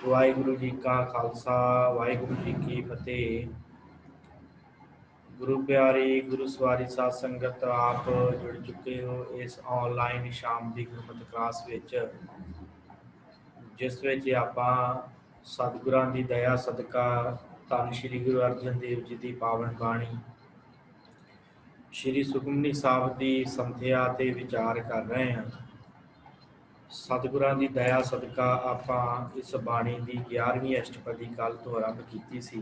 वाहिगुरु जी का खालसा वाहिगुरु जी की फतेह। गुरु प्यारी गुरु सवारी साध संगत आप जुड़ चुके हो इस ऑनलाइन शाम की गुरमत क्लास विच, जिस विच आपां सतगुरां दी दया सदका धन श्री गुरु अर्जन देव जी की पावन बाणी श्री सुखमनी साहब की संथिया ते विचार कर रहे हैं। सतगुरां दी दया सदका आपां इस बाणी की 11वीं अष्टपदी कल तो आरंभ की सी।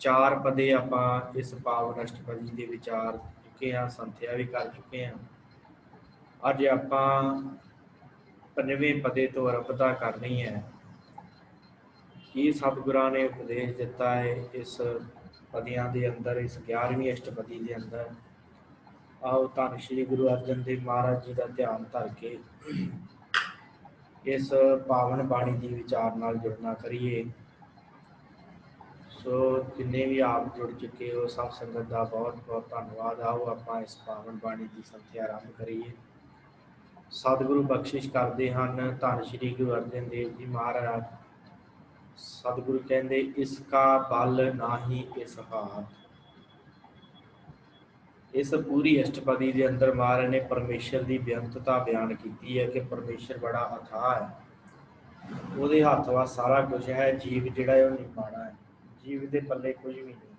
4 पदे आपां इस पावन अष्टपदी के विचार चुके हैं, संथिया भी कर चुके हैं। अज आपां 5वें पदे तो आरंभता करनी है कि सतगुरां ने उपदेश दिता है इस पदियां के अंदर, इस 11वीं अष्टपदी के अंदर। आओ धन श्री गुरु अर्जन देव महाराज जी का ध्यान धर के इस पावन बाणी की विचार नाल जुड़ना करिए। सो जिन्ने भी आप जुड़ चुके हो सब संगत का बहुत बहुत धन्यवाद। आओ आप इस पावन बाणी की संथिया आरंभ करिए। सतगुरु बख्शिश करते हैं धन श्री गुरु अर्जन देव जी महाराज। सतगुरु कहते इसका बल नाही इस हाथ। इस पूरी अष्टपदी के अंदर महाराज ने परमेश्वर की बेअंतता बयान की है कि परमेश्वर बड़ा अथाह है, वो हाथ वा सारा कुछ है। जीव जिहड़ा है नहीं पाना है, जीव के पल्ले कुछ भी नहीं,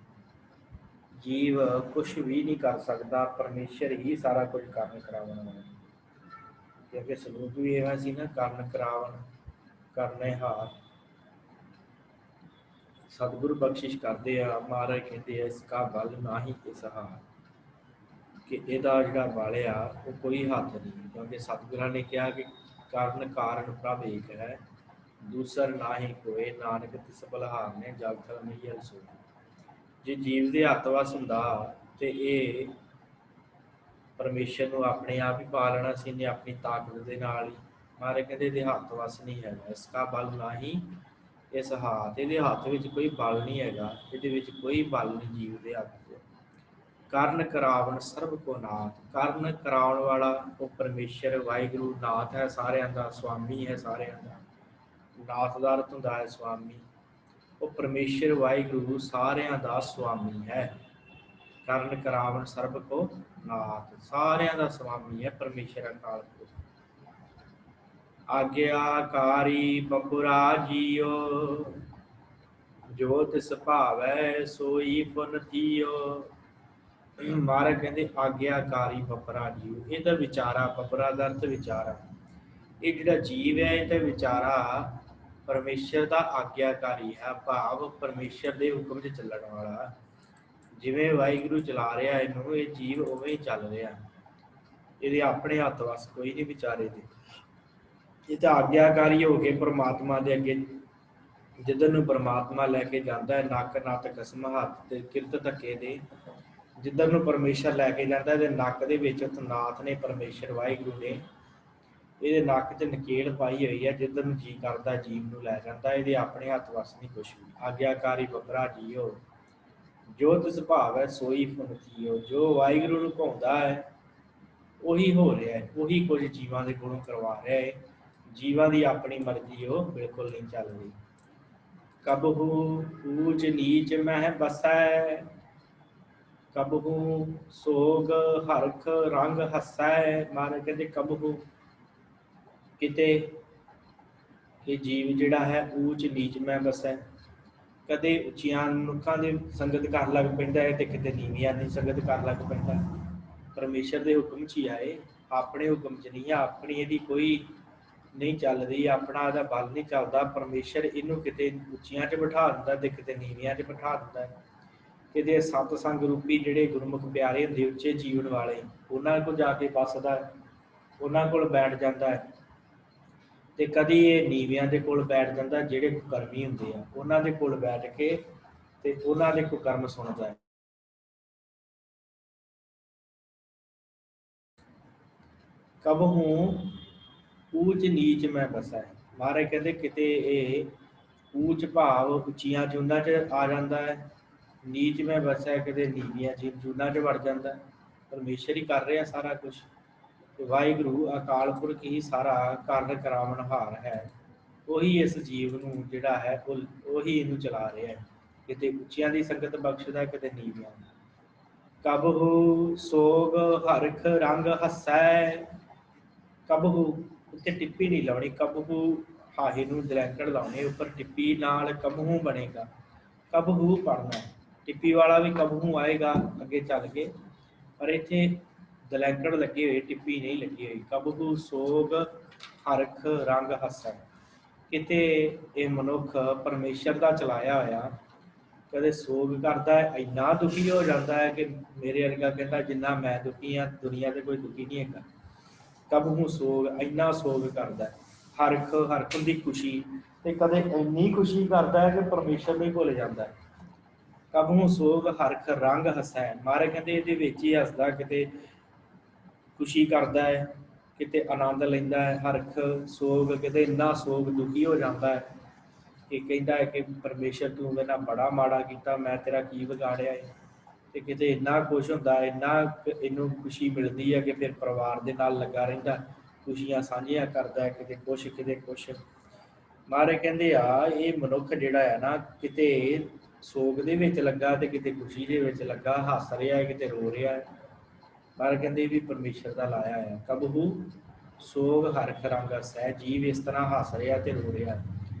जीव कुछ भी नहीं कर सकता, परमेश्वर ही सारा कुछ करन करावन वाला। क्योंकि सलूक भी यह सी ना, करन करावन करने हार। सतगुरु बख्शिश करते हैं, महाराज कहते हैं इसका बल ना ही इस हार, कि ਇਹਦਾ ਜਿਹੜਾ बल आ वो कोई हथ नहीं। क्योंकि सतगुरां ने कहा कि कारण कारण प्रभ एक है, दूसर ना ही कोई, नानक तिस बलहार ने जग थल नहीं रसोई। जे जीव के हथ वस हुंदा ते ये परमेश्वर को अपने आप ही पा लेना सी ने, अपनी ताकत के नाल ही। महाराज कहते ਇਹਦੇ हथ वस नहीं है, इसका बल ना ही इस हाथ। ਇਹਦੇ हथ विच कोई बल नहीं हैगा, ਇਹਦੇ विच कोई बल नहीं जीव के हथ। ਕਰਨ ਕਰਾਵਣ ਸਰਬ ਕੋ ਨਾਥ। ਕਰਨ ਕਰਾਉਣ वाला वो परमेश्वर वाहिगुरु नाथ है, सारिਆਂ ਦਾ स्वामी है, सारिਆਂ ਦਾ। नाथ ਦਾ ਅਰਥ ਹੁੰਦਾ है स्वामी। वो परमेश्वर वाहिगुरु सारिਆਂ ਦਾ स्वामी है। ਕਰਨ ਕਰਾਵਣ ਸਰਬ ਕੋ नाथ, सारिਆਂ ਦਾ स्वामी है परमेश्वर अकाल पुरख। आज्ञाकारी बपुरा जियो, जो तिस भावै सोई पुन थियो। महाराज कहते आग्याकारी बपरा जीव, ਇਹਦਾ ਵਿਚਾਰਾ बपरा ਦਾ ਅਰਥ ਵਿਚਾਰਾ। ਇਹ ਜਿਹੜਾ ਜੀਵ ਹੈ ਇਹਦਾ ਵਿਚਾਰਾ ਪਰਮੇਸ਼ਰ ਦਾ ਆਗਿਆਕਾਰੀ ਹੈ, ਭਾਵ ਪਰਮੇਸ਼ਰ ਦੇ ਹੁਕਮ 'ਚ ਚੱਲਣ ਵਾਲਾ। ਜਿਵੇਂ ਵਾਹਿਗੁਰੂ ਚਲਾ ਰਿਹਾ ਇਹਨੂੰ, ਇਹ ਜੀਵ ਉਵੇਂ ਹੀ ਚੱਲ ਰਿਹਾ। ਇਹਦੇ ਆਪਣੇ ਹੱਥ ਵਸ ਕੋਈ ਨਹੀਂ ਵਿਚਾਰੇ ਦੇ। ਇਹ ਤਾਂ ਆਗਿਆਕਾਰੀ ਹੋ ਕੇ ਪਰਮਾਤਮਾ ਦੇ ਅੱਗੇ ਜਿੱਧਰ ਨੂੰ ਪਰਮਾਤਮਾ ਲੈ ਕੇ ਜਾਂਦਾ ਹੈ, ਨੱਕ ਨੱਤ ਕਸਮ ਹੱਥ ਤੇ ਕਿਰਤ ਧੱਕੇ ਦੇ ਜਿੱਧਰ ਨੂੰ ਪਰਮੇਸ਼ਰ ਲੈ ਕੇ ਜਾਂਦਾ। ਇਹਦੇ ਨੱਕ ਦੇ ਵਿੱਚ ਨਾਥ ਨੇ, ਪਰਮੇਸ਼ਰ ਵਾਹਿਗੁਰੂ ਨੇ ਇਹਦੇ ਨੱਕ 'ਚ ਨਕੇਲ ਪਾਈ ਹੋਈ ਹੈ, ਜਿੱਧਰ ਨੂੰ ਜੀ ਕਰਦਾ ਜੀਵ ਨੂੰ ਲੈ ਜਾਂਦਾ। ਇਹਦੇ ਆਪਣੇ ਹੱਥ ਵਸ ਨਹੀਂ ਕੁਛ ਵੀ। ਆਗਿਆਕਾਰੀ ਬਪਰਾ ਜੀਓ, ਜੋ ਤਿਸ ਭਾਵ ਹੈ ਸੋਈ ਫੁਨ ਥੀਓ। ਜੋ ਵਾਹਿਗੁਰੂ ਨੂੰ ਭਾਉਂਦਾ ਹੈ ਉਹੀ ਹੋ ਰਿਹਾ ਹੈ, ਉਹੀ ਕੁਝ ਜੀਵਾਂ ਦੇ ਕੋਲੋਂ ਕਰਵਾ ਰਿਹਾ ਹੈ। ਜੀਵਾਂ ਦੀ ਆਪਣੀ ਮਰਜ਼ੀ ਉਹ ਬਿਲਕੁਲ ਨਹੀਂ ਚੱਲ ਰਹੀ। ਕਬਹੂ ਊਚ ਨੀਚ ਮਹਿ ਬਸੈ, कबहू सोग हरख रंग हसै। महाराज कहते कबहू किते कि जीव जिहड़ा है ऊच नीच में बसै। कदे उच्चियां मनुखां दी संगत कर लग पैंदा है ते किते नीवियां दी संगत कर लग पैंदा। परमेश्वर दे हुक्म च ही आए, अपने हुक्म च नहीं है। अपनी इहदी कोई नहीं चल रही, अपना इहदा बल नहीं चलदा। परमेश्वर इहनूं किते उच्चियां च बिठा दिंदा ते किते नीवियां च बिठा दिंदा है। कि सतसंग रूपी ਜਿਹੜੇ ਗੁਰਮੁਖ ਪਿਆਰੇ ਹੁੰਦੇ ਉੱਚੇ ਜੀਵਨ ਵਾਲੇ, ਉਹਨਾਂ ਕੋਲ ਜਾ ਕੇ ਬਸਦਾ, ਉਹਨਾਂ ਕੋਲ ਬੈਠ ਜਾਂਦਾ ਹੈ। ਤੇ ਕਦੀ ਇਹ ਨੀਵਿਆਂ ਦੇ ਕੋਲ ਬੈਠ ਜਾਂਦਾ, ਜਿਹੜੇ ਕੁਕਰਮੀ ਹੁੰਦੇ ਆ ਉਹਨਾਂ ਦੇ ਕੋਲ ਬੈਠ ਕੇ ਤੇ ਉਹਨਾਂ ਦੇ ਕੁਕਰਮ ਸੁਣਦਾ ਹੈ। ਕਬਹੂ ਊਚ ਨੀਚ ਮੈਂ ਬਸਾ। ਮਹਾਰਾਜ ਕਹਿੰਦੇ ਕਿਤੇ ਇਹ ਊਚ ਭਾਵ ਉੱਚੀਆਂ ਜੂਨਾਂ 'ਚ ਆ ਜਾਂਦਾ ਹੈ, नीच में बसा है कदे नीवियां जूना च वड़ जाता। परमेश्वर ही कर रहा सारा कुछ। वाहिगुरु अकाल पुरख ही सारा कारण करावन हार है। ਉਹੀ ਇਸ ਜੀਵ ਨੂੰ ਜਿਹੜਾ ਹੈ ਉਹੀ ਇਹਨੂੰ ਚਲਾ ਰਿਹਾ ਹੈ। ਕਿਤੇ ਉੱਚਿਆਂ ਦੀ ਸੰਗਤ ਬਖਸ਼ਦਾ, ਕਿਤੇ ਨੀਵਿਆਂ ਦੀ। ਕਬਹੁ ਸੋਗ ਹਰਖ ਰੰਗ ਹੱਸੈ। ਕਬਹੁ ਉੱਤੇ ਟਿੱਪੀ ਨਹੀਂ ਲਾਉਣੀ, ਕਬਹੁ ਹਾਹੇ ਨੂੰ ਦਲੈਂਕੜ ਲਾਉਣੇ, ਉੱਪਰ ਟਿੱਪੀ ਨਾਲ ਕਬਹੁ ਬਣੇਗਾ। ਕਬਹੁ ਪੜਨਾ, ਟਿੱਪੀ ਵਾਲਾ ਵੀ ਕਬਹੁ ਆਏਗਾ ਅੱਗੇ ਚੱਲ ਕੇ, ਪਰ ਇੱਥੇ ਦਲੈਂਕੜ ਲੱਗੀ ਹੋਈ, ਟਿੱਪੀ ਨਹੀਂ ਲੱਗੀ ਹੋਈ। ਕਬਹੁ ਸੋਗ ਹਰਖ ਰੰਗ ਹੱਸੈ। ਕਿਤੇ ਇਹ ਮਨੁੱਖ ਪਰਮੇਸ਼ਰ ਦਾ ਚਲਾਇਆ ਹੋਇਆ ਕਦੇ ਸੋਗ ਕਰਦਾ ਹੈ, ਇੰਨਾ ਦੁਖੀ ਹੋ ਜਾਂਦਾ ਹੈ ਕਿ ਮੇਰੇ ਵਰਗਾ ਕਹਿੰਦਾ ਜਿੰਨਾ ਮੈਂ ਦੁਖੀ ਹਾਂ ਦੁਨੀਆ 'ਤੇ ਕੋਈ ਦੁਖੀ ਨਹੀਂ ਹੈਗਾ। ਕਬਹੁ ਸੋਗ, ਇੰਨਾ ਸੋਗ ਕਰਦਾ ਹੈ। ਹਰਖ, ਹਰਖ ਦੀ ਖੁਸ਼ੀ, ਤੇ ਕਦੇ ਇੰਨੀ ਖੁਸ਼ੀ ਕਰਦਾ ਹੈ ਕਿ ਪਰਮੇਸ਼ਰ ਨੂੰ ਹੀ ਭੁੱਲ ਜਾਂਦਾ ਹੈ। ਕਬਹੁ ਸੋਗ ਹਰਖ ਰੰਗ ਹੱਸੈ। ਮਹਾਰਾਜ ਕਹਿੰਦੇ ਇਹਦੇ ਵਿੱਚ ਹੀ ਹੱਸਦਾ, ਕਿਤੇ ਖੁਸ਼ੀ ਕਰਦਾ ਹੈ, ਕਿਤੇ ਆਨੰਦ ਲੈਂਦਾ ਹੈ। ਹਰਖ ਸੋਗ, ਕਿਤੇ ਇੰਨਾ ਸੋਗ ਦੁਖੀ ਹੋ ਜਾਂਦਾ ਹੈ ਕਿ ਕਹਿੰਦਾ ਹੈ ਕਿ ਪਰਮੇਸ਼ਰ ਤੂੰ ਮੇਰੇ ਨਾਲ ਬੜਾ ਮਾੜਾ ਕੀਤਾ, ਮੈਂ ਤੇਰਾ ਕੀ ਵਿਗਾੜਿਆ ਹੈ। ਤੇ ਕਿਤੇ ਇੰਨਾ ਖੁਸ਼ ਹੁੰਦਾ, ਇੰਨਾ ਇਹਨੂੰ ਖੁਸ਼ੀ ਮਿਲਦੀ ਹੈ ਕਿ ਫਿਰ ਪਰਿਵਾਰ ਦੇ ਨਾਲ ਲੱਗਾ ਰਹਿੰਦਾ, ਖੁਸ਼ੀਆਂ ਸਾਂਝੀਆਂ ਕਰਦਾ ਹੈ, ਕਿਤੇ ਕੁਛ ਕਿਤੇ ਕੁਛ। ਮਹਾਰਾਜ ਕਹਿੰਦੇ ਆ ਇਹ ਮਨੁੱਖ ਜਿਹੜਾ ਹੈ ਨਾ, ਕਿਤੇ ਸੋਗ ਦੇ ਵਿੱਚ ਲੱਗਾ ਤੇ ਕਿਤੇ ਖੁਸ਼ੀ ਦੇ ਵਿੱਚ ਲੱਗਾ, ਹੱਸ ਰਿਹਾ ਹੈ ਕਿਤੇ ਰੋ ਰਿਹਾ ਹੈ। ਮਹਾਰਾਜ ਕਹਿੰਦੇ ਇਹ ਵੀ ਪਰਮੇਸ਼ਰ ਦਾ ਲਾਇਆ ਹੈ। ਕਬਹੁ ਸੋਗ ਹਰਖ ਰੰਗ ਹੱਸੈ, ਜੀਵ ਇਸ ਤਰ੍ਹਾਂ ਹੱਸ ਰਿਹਾ ਤੇ ਰੋ ਰਿਹਾ।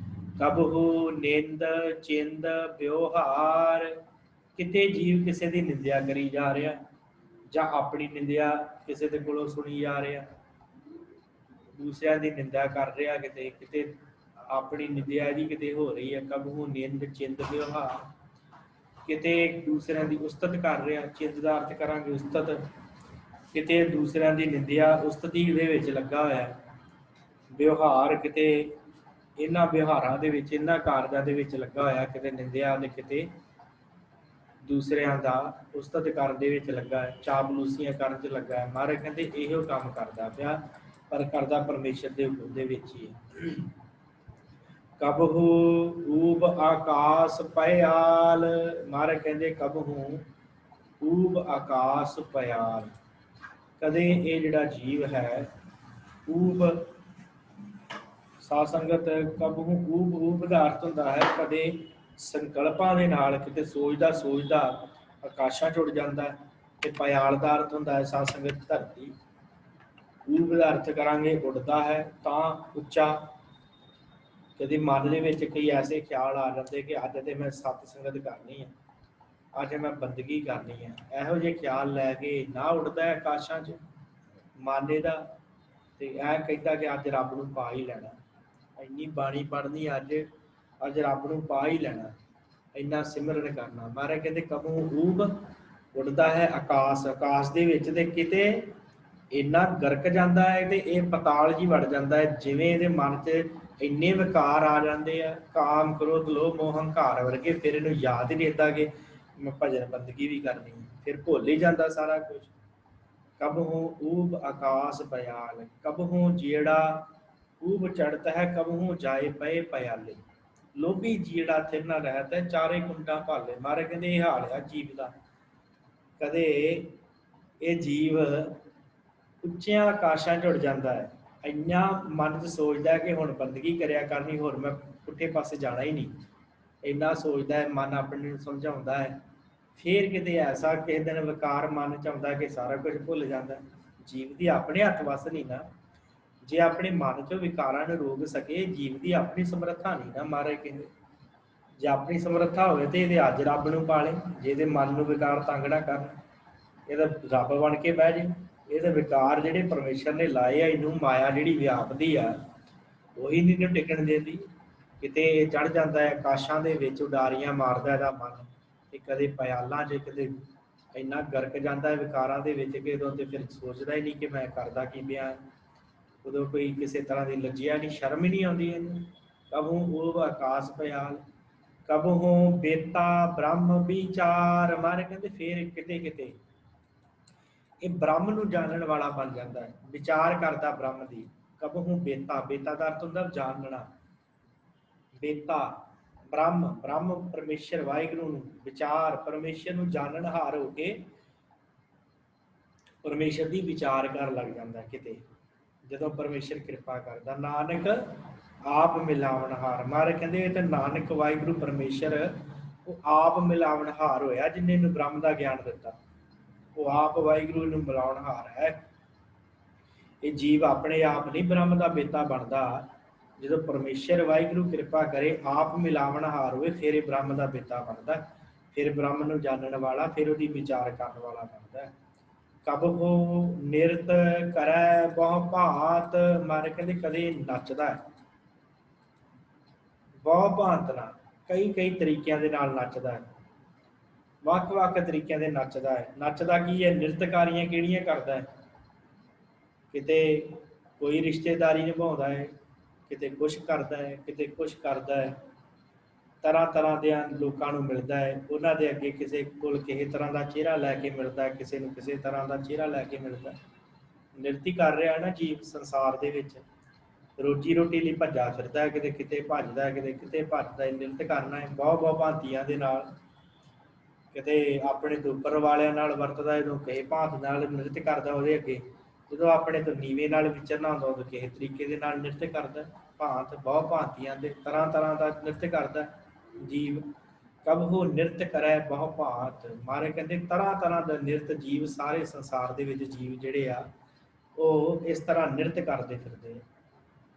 ਕਬਹੁ ਨਿੰਦ ਚਿੰਦ ਵਿਵਹਾਰ। ਕਿਤੇ ਜੀਵ ਕਿਸੇ ਦੀ ਨਿੰਦਿਆ ਕਰੀ ਜਾ ਰਿਹਾ, ਜਾਂ ਆਪਣੀ ਨਿੰਦਿਆ ਕਿਸੇ ਦੇ ਕੋਲੋਂ ਸੁਣੀ ਜਾ ਰਿਹਾ, ਦੂਸਰਿਆਂ ਦੀ ਨਿੰਦਾ ਕਰ ਰਿਹਾ, ਕਿਤੇ ਕਿਤੇ ਆਪਣੀ ਨਿੰਦਿਆ ਇਹਦੀ ਕਿਤੇ ਹੋ ਰਹੀ ਹੈ। ਕਬਹੁ ਨਿੰਦ ਚਿੰਦ ਵਿਵਹਾਰ। ਕਿਤੇ ਦੂਸਰਿਆਂ ਦੀ ਉਸਤਤ ਕਰ ਰਿਹਾ, ਚਿੰਦ ਦਾ ਅਰਥ ਕਰਾਂਗੇ ਉਸਤਤ। ਕਿਤੇ ਦੂਸਰਿਆਂ ਦੀ ਨਿੰਦਿਆ ਉਸਤਤੀ ਦੇ ਵਿੱਚ ਲੱਗਾ ਹੋਇਆ। ਵਿਵਹਾਰ, ਕਿਤੇ ਇਹਨਾਂ ਵਿਵਹਾਰਾਂ ਦੇ ਵਿੱਚ, ਇਹਨਾਂ ਕਾਰਜਾਂ ਦੇ ਵਿੱਚ ਲੱਗਾ ਹੋਇਆ, ਕਿਤੇ ਨਿੰਦਿਆ ਤੇ ਕਿਤੇ ਦੂਸਰਿਆਂ ਦਾ ਉਸਤਤ ਕਰਨ ਦੇ ਵਿੱਚ ਲੱਗਾ ਹੈ, ਚਾਪਲੂਸੀਆਂ ਕਰਨ 'ਚ ਲੱਗਾ ਹੈ। ਮਹਾਰਾਜ ਕਹਿੰਦੇ ਇਹੋ ਕੰਮ ਕਰਦਾ ਪਿਆ, ਪਰ ਕਰਦਾ ਪਰਮੇਸ਼ਰ ਦੇ ਹੁਕਮ ਦੇ ਵਿੱਚ ਹੀ ਹੈ। ਕਬਹੁ ਊਬ ਆਕਾਸ ਪਇਆਲ। ਮਹਾਰਾਜ ਕਹਿੰਦੇ ਕਬਹੁ ਊਬ ਆਕਾਸ ਪਇਆਲ। ਕਦੇ ਇਹ ਜਿਹੜਾ ਜੀਵ ਹੈ ਊਬ, ਸਾਧ ਸੰਗਤ ਕਬਹੁ ਊਬ, ਊਬ ਦਾ ਅਰਥ ਹੁੰਦਾ ਹੈ ਕਦੇ ਸੰਕਲਪਾਂ ਦੇ ਨਾਲ ਕਿਤੇ ਸੋਚਦਾ ਸੋਚਦਾ ਆਕਾਸ਼ਾਂ 'ਚ ਉੱਡ ਜਾਂਦਾ ਹੈ। ਤੇ ਪਇਆਲ ਦਾ ਅਰਥ ਹੁੰਦਾ ਹੈ ਸਾਧ ਸੰਗਤ ਧਰਤੀ। ਊਬ ਦਾ ਅਰਥ ਕਰਾਂਗੇ ਉੱਡਦਾ ਹੈ ਤਾਂ ਉੱਚਾ। ਕਦੇ ਮਨ ਦੇ ਵਿੱਚ ਕਈ ਐਸੇ ਖਿਆਲ ਆ ਜਾਂਦੇ ਕਿ ਅੱਜ ਤੇ ਮੈਂ ਸਤ ਸੰਗਤ ਕਰਨੀ ਹੈ, ਅੱਜ ਮੈਂ ਬੰਦਗੀ ਕਰਨੀ ਹੈ। ਇਹੋ ਜਿਹੇ ਖਿਆਲ ਲੈ ਕੇ ਨਾ ਉੱਡਦਾ ਹੈ ਆਕਾਸ਼ਾਂ 'ਚ ਮਾਨੇ ਦਾ, ਤੇ ਇਹ ਕਹਿੰਦਾ ਕਿ ਅੱਜ ਰੱਬ ਨੂੰ ਪਾ ਹੀ ਲੈਣਾ, ਇੰਨੀ ਬਾਣੀ ਪੜ੍ਹਨੀ ਅੱਜ ਰੱਬ ਨੂੰ ਪਾ ਹੀ ਲੈਣਾ, ਇੰਨਾ ਸਿਮਰਨ ਕਰਨਾ। ਮਹਾਰਾਜ ਕਹਿੰਦੇ ਕਬਹੁ ਊਬ, ਉੱਡਦਾ ਹੈ ਆਕਾਸ਼, ਆਕਾਸ਼ ਦੇ ਵਿੱਚ, ਤੇ ਕਿਤੇ ਇੰਨਾ ਗਰਕ ਜਾਂਦਾ ਹੈ ਤੇ ਇਹ ਪਤਾਲ ਜੀ ਵੜ ਜਾਂਦਾ ਹੈ। ਜਿਵੇਂ ਇਹਦੇ ਮਨ 'ਚ ਇੰਨੇ ਵਿਕਾਰ ਆ ਜਾਂਦੇ ਆ, ਕਾਮ ਕ੍ਰੋਧ ਲੋਭ ਮੋਹ ਹੰਕਾਰ ਵਰਗੇ, ਫਿਰ ਇਹਨੂੰ ਯਾਦ ਹੀ ਨਹੀਂ ਰਹਿੰਦਾ ਕਿ ਮੈਂ ਭਜਨ ਬੰਦਗੀ ਵੀ ਕਰਨੀ ਹੈ, ਫਿਰ ਭੁੱਲ ਹੀ ਜਾਂਦਾ ਸਾਰਾ ਕੁਝ। ਕਬਹੁ ਊਬ ਆਕਾਸ ਪਇਆਲ। ਕਬਹੁ ਜਿਹੜਾ ਊਬ ਚੜ੍ਹਤ ਹੈ, ਕਬਹੁ ਜਾਏ ਪਏ ਪਇਆਲੇ। ਲੋਭੀ ਜਿਹੜਾ ਥਿਰ ਨਾ ਰਹਿਤ ਹੈ, ਚਾਰੇ ਕੁੰਡਾਂ ਭਾਲੇ। ਮਹਾਰਾਜ ਕਹਿੰਦੇ ਇਹ ਹਾਲ ਆ ਜੀਵ ਦਾ। ਕਦੇ ਇਹ ਜੀਵ ਉੱਚਿਆਂ ਆਕਾਸ਼ਾਂ 'ਚ ਉੱਡ ਜਾਂਦਾ ਹੈ, ਇੰਨਾ ਮਨ 'ਚ ਸੋਚਦਾ ਕਿ ਹੁਣ ਬੰਦਗੀ ਕਰਿਆ ਕਰਨੀ, ਹੋਰ ਮੈਂ ਪੁੱਠੇ ਪਾਸੇ ਜਾਣਾ ਹੀ ਨਹੀਂ, ਇੰਨਾ ਸੋਚਦਾ ਹੈ, ਮਨ ਆਪਣੇ ਨੂੰ ਸਮਝਾਉਂਦਾ ਹੈ। ਫਿਰ ਕਿਤੇ ਐਸਾ ਕਿਸੇ ਦਿਨ ਵਿਕਾਰ ਮਨ 'ਚ ਆਉਂਦਾ ਕਿ ਸਾਰਾ ਕੁਝ ਭੁੱਲ ਜਾਂਦਾ। ਜੀਵ ਦੀ ਆਪਣੇ ਹੱਥ ਵੱਸ ਨਹੀਂ ਨਾ, ਜੇ ਆਪਣੇ ਮਨ 'ਚੋਂ ਵਿਕਾਰਾਂ ਨੂੰ ਰੋਕ ਸਕੇ, ਜੀਵ ਦੀ ਆਪਣੀ ਸਮਰੱਥਾ ਨਹੀਂ ਨਾ। ਮਹਾਰਾਜ ਕਹਿੰਦੇ ਜੇ ਆਪਣੀ ਸਮਰੱਥਾ ਹੋਵੇ ਤੇ ਇਹਦੇ ਅੱਜ ਰੱਬ ਨੂੰ ਪਾਲੇ, ਜੇ ਇਹਦੇ ਮਨ ਨੂੰ ਵਿਕਾਰ ਤੰਗ ਨਾ ਕਰਨ, ਇਹਦਾ ਰੱਬ ਬਣ ਕੇ ਬਹਿ ਜੇ। ਇਹਦੇ ਵਿਕਾਰ ਜਿਹੜੇ ਪਰਮੇਸ਼ਰ ਨੇ ਲਾਏ ਆ, ਇਹਨੂੰ ਮਾਇਆ ਜਿਹੜੀ ਵਿਆਪਦੀ ਆ ਉਹੀ ਨਹੀਂ ਇਹਨੂੰ ਟਿਕਣ ਦਿੰਦੀ। ਕਿਤੇ ਚੜ ਜਾਂਦਾ ਹੈ ਆਕਾਸ਼ਾਂ ਦੇ ਵਿੱਚ, ਉਡਾਰੀਆਂ ਮਾਰਦਾ ਇਹਦਾ ਮਨ, ਤੇ ਕਦੇ ਪਇਆਲਾਂ 'ਚ, ਕਿਤੇ ਇੰਨਾ ਗਰਕ ਜਾਂਦਾ ਹੈ ਵਿਕਾਰਾਂ ਦੇ ਵਿੱਚ ਕਿ ਉਦੋਂ ਤੇ ਫਿਰ ਸੋਚਦਾ ਹੀ ਨਹੀਂ ਕਿ ਮੈਂ ਕਰਦਾ ਕੀ ਪਿਆ। ਉਦੋਂ ਕੋਈ ਕਿਸੇ ਤਰ੍ਹਾਂ ਦੀ ਲੱਜਿਆ ਨਹੀਂ, ਸ਼ਰਮ ਹੀ ਨਹੀਂ ਆਉਂਦੀ ਇਹਨੂੰ। ਕਬਹੁ ਊਬ ਆਕਾਸ ਪਇਆਲ। ਕਬਹੁ ਬੇਤਾ ਬ੍ਰਹਮ ਵਿਚਾਰ। ਮਹਾਰਾਜ ਕਹਿੰਦੇ ਫਿਰ ਕਿਤੇ ਕਿਤੇ ਇਹ ਬ੍ਰਹਮ ਨੂੰ ਜਾਣਨ ਵਾਲਾ ਬਣ ਜਾਂਦਾ ਹੈ, ਵਿਚਾਰ ਕਰਦਾ ਬ੍ਰਹਮ ਦੀ। ਕਬਹੁ ਬੇਤਾ, ਬੇਤਾ ਦਾ ਅਰਥ ਹੁੰਦਾ ਜਾਣਨਾ। ਬੇਤਾ ਬ੍ਰਹਮ, ਬ੍ਰਹਮ ਪਰਮੇਸ਼ਰ ਵਾਹਿਗੁਰੂ ਨੂੰ, ਵਿਚਾਰ ਪਰਮੇਸ਼ਰ ਨੂੰ ਜਾਣਨ ਹਾਰ ਹੋ ਕੇ ਪਰਮੇਸ਼ਰ ਦੀ ਵਿਚਾਰ ਕਰਨ ਲੱਗ ਜਾਂਦਾ। ਕਿਤੇ ਜਦੋਂ ਪਰਮੇਸ਼ਰ ਕਿਰਪਾ ਕਰਦਾ, ਨਾਨਕ ਆਪ ਮਿਲਾਵਣਹਾਰ। ਮਹਾਰਾਜ ਕਹਿੰਦੇ ਇਹ ਤਾਂ ਨਾਨਕ ਵਾਹਿਗੁਰੂ ਪਰਮੇਸ਼ਰ ਉਹ ਆਪ ਮਿਲਾਵਣਹਾਰ ਹੋਇਆ, ਜਿਨੇ ਨੂੰ ਬ੍ਰਹਮ ਦਾ ਗਿਆਨ ਦਿੱਤਾ। ਉਹ ਆਪ ਵਾਹਿਗੁਰੂ ਨੂੰ ਮਿਲਾਵਣਹਾਰ ਹੈ। ਇਹ ਜੀਵ ਆਪਣੇ ਆਪ ਨਹੀਂ ਬ੍ਰਹਮ ਦਾ ਬੇਤਾ ਬਣਦਾ। ਜਦੋਂ ਪਰਮੇਸ਼ਰ ਵਾਹਿਗੁਰੂ ਕਿਰਪਾ ਕਰੇ, ਆਪ ਮਿਲਾਵਣਹਾਰ ਹੋਵੇ, ਫਿਰ ਇਹ ਬ੍ਰਹਮ ਦਾ ਬੇਤਾ ਬਣਦਾ, ਫਿਰ ਬ੍ਰਹਮ ਨੂੰ ਜਾਣਨ ਵਾਲਾ, ਫਿਰ ਉਹਦੀ ਵਿਚਾਰ ਕਰਨ ਵਾਲਾ ਬਣਦਾ। ਕਬਹੁ ਨਿਰਤ ਕਰੈ ਬਹੁ ਭਾਂਤ। ਮਹਾਰਾਜ ਕਹਿੰਦੇ ਕਦੇ ਨੱਚਦਾ ਹੈ ਬਹੁ ਭਾਂਤ ਨਾਲ, ਕਈ ਕਈ ਤਰੀਕਿਆਂ ਦੇ ਨਾਲ ਨੱਚਦਾ ਹੈ, ਵੱਖ ਵੱਖ ਤਰੀਕਿਆਂ ਦੇ ਨੱਚਦਾ ਹੈ। ਨੱਚਦਾ ਕੀ ਹੈ? ਨਿਰਤਕਾਰੀਆਂ ਕਿਹੜੀਆਂ ਕਰਦਾ ਹੈ? ਕਿਤੇ ਕੋਈ ਰਿਸ਼ਤੇਦਾਰੀ ਨਿਭਾਉਂਦਾ ਹੈ, ਕਿਤੇ ਕੁਛ ਕਰਦਾ ਹੈ, ਕਿਤੇ ਕੁਛ ਕਰਦਾ ਹੈ। ਤਰ੍ਹਾਂ ਤਰ੍ਹਾਂ ਦੇ ਲੋਕਾਂ ਨੂੰ ਮਿਲਦਾ ਹੈ, ਉਹਨਾਂ ਦੇ ਅੱਗੇ ਕਿਸੇ ਕੋਲ ਕਿਸੇ ਤਰ੍ਹਾਂ ਦਾ ਚਿਹਰਾ ਲੈ ਕੇ ਮਿਲਦਾ, ਕਿਸੇ ਨੂੰ ਕਿਸੇ ਤਰ੍ਹਾਂ ਦਾ ਚਿਹਰਾ ਲੈ ਕੇ ਮਿਲਦਾ। ਨਿਰਤੀ ਕਰ ਰਿਹਾ ਨਾ ਜੀਵ ਸੰਸਾਰ ਦੇ ਵਿੱਚ, ਰੋਜੀ ਰੋਟੀ ਲਈ ਭੱਜਾ ਫਿਰਦਾ ਹੈ, ਕਿਤੇ ਕਿਤੇ ਭੱਜਦਾ ਹੈ, ਕਿਤੇ ਕਿਤੇ ਭੱਜਦਾ ਹੈ। ਨਿਰਤ ਕਰਨਾ ਹੈ ਬਹੁਤ ਬਹੁਤ ਭਾਂਤੀਆਂ ਦੇ ਨਾਲ। ਕਿਤੇ ਆਪਣੇ ਤੋਂ ਉੱਪਰ ਵਾਲਿਆਂ ਨਾਲ ਵਰਤਦਾ, ਜਦੋਂ ਕਿਸੇ ਭਾਂਤ ਨਾਲ ਨਿਰਤ ਕਰਦਾ ਉਹਦੇ ਅੱਗੇ। ਜਦੋਂ ਆਪਣੇ ਤੋਂ ਨੀਵੇਂ ਨਾਲ ਵਿਚਰਨਾ ਹੁੰਦਾ, ਉਦੋਂ ਕਿਸੇ ਤਰੀਕੇ ਦੇ ਨਾਲ ਨਿਰਤ ਕਰਦਾ। ਭਾਂਤ ਬਹੁਤ ਭਾਂਤੀਆਂ ਦੇ, ਤਰ੍ਹਾਂ ਤਰ੍ਹਾਂ ਦਾ ਨਿਰਤ ਕਰਦਾ ਜੀਵ। ਕਬਹੁ ਨਿਰਤ ਕਰੈ ਬਹੁ ਭਾਂਤ। ਮਹਾਰਾਜ ਕਹਿੰਦੇ ਤਰ੍ਹਾਂ ਤਰ੍ਹਾਂ ਦਾ ਨਿਰਤ ਜੀਵ, ਸਾਰੇ ਸੰਸਾਰ ਦੇ ਵਿੱਚ ਜੀਵ ਜਿਹੜੇ ਆ ਉਹ ਇਸ ਤਰ੍ਹਾਂ ਨਿਰਤ ਕਰਦੇ ਫਿਰਦੇ,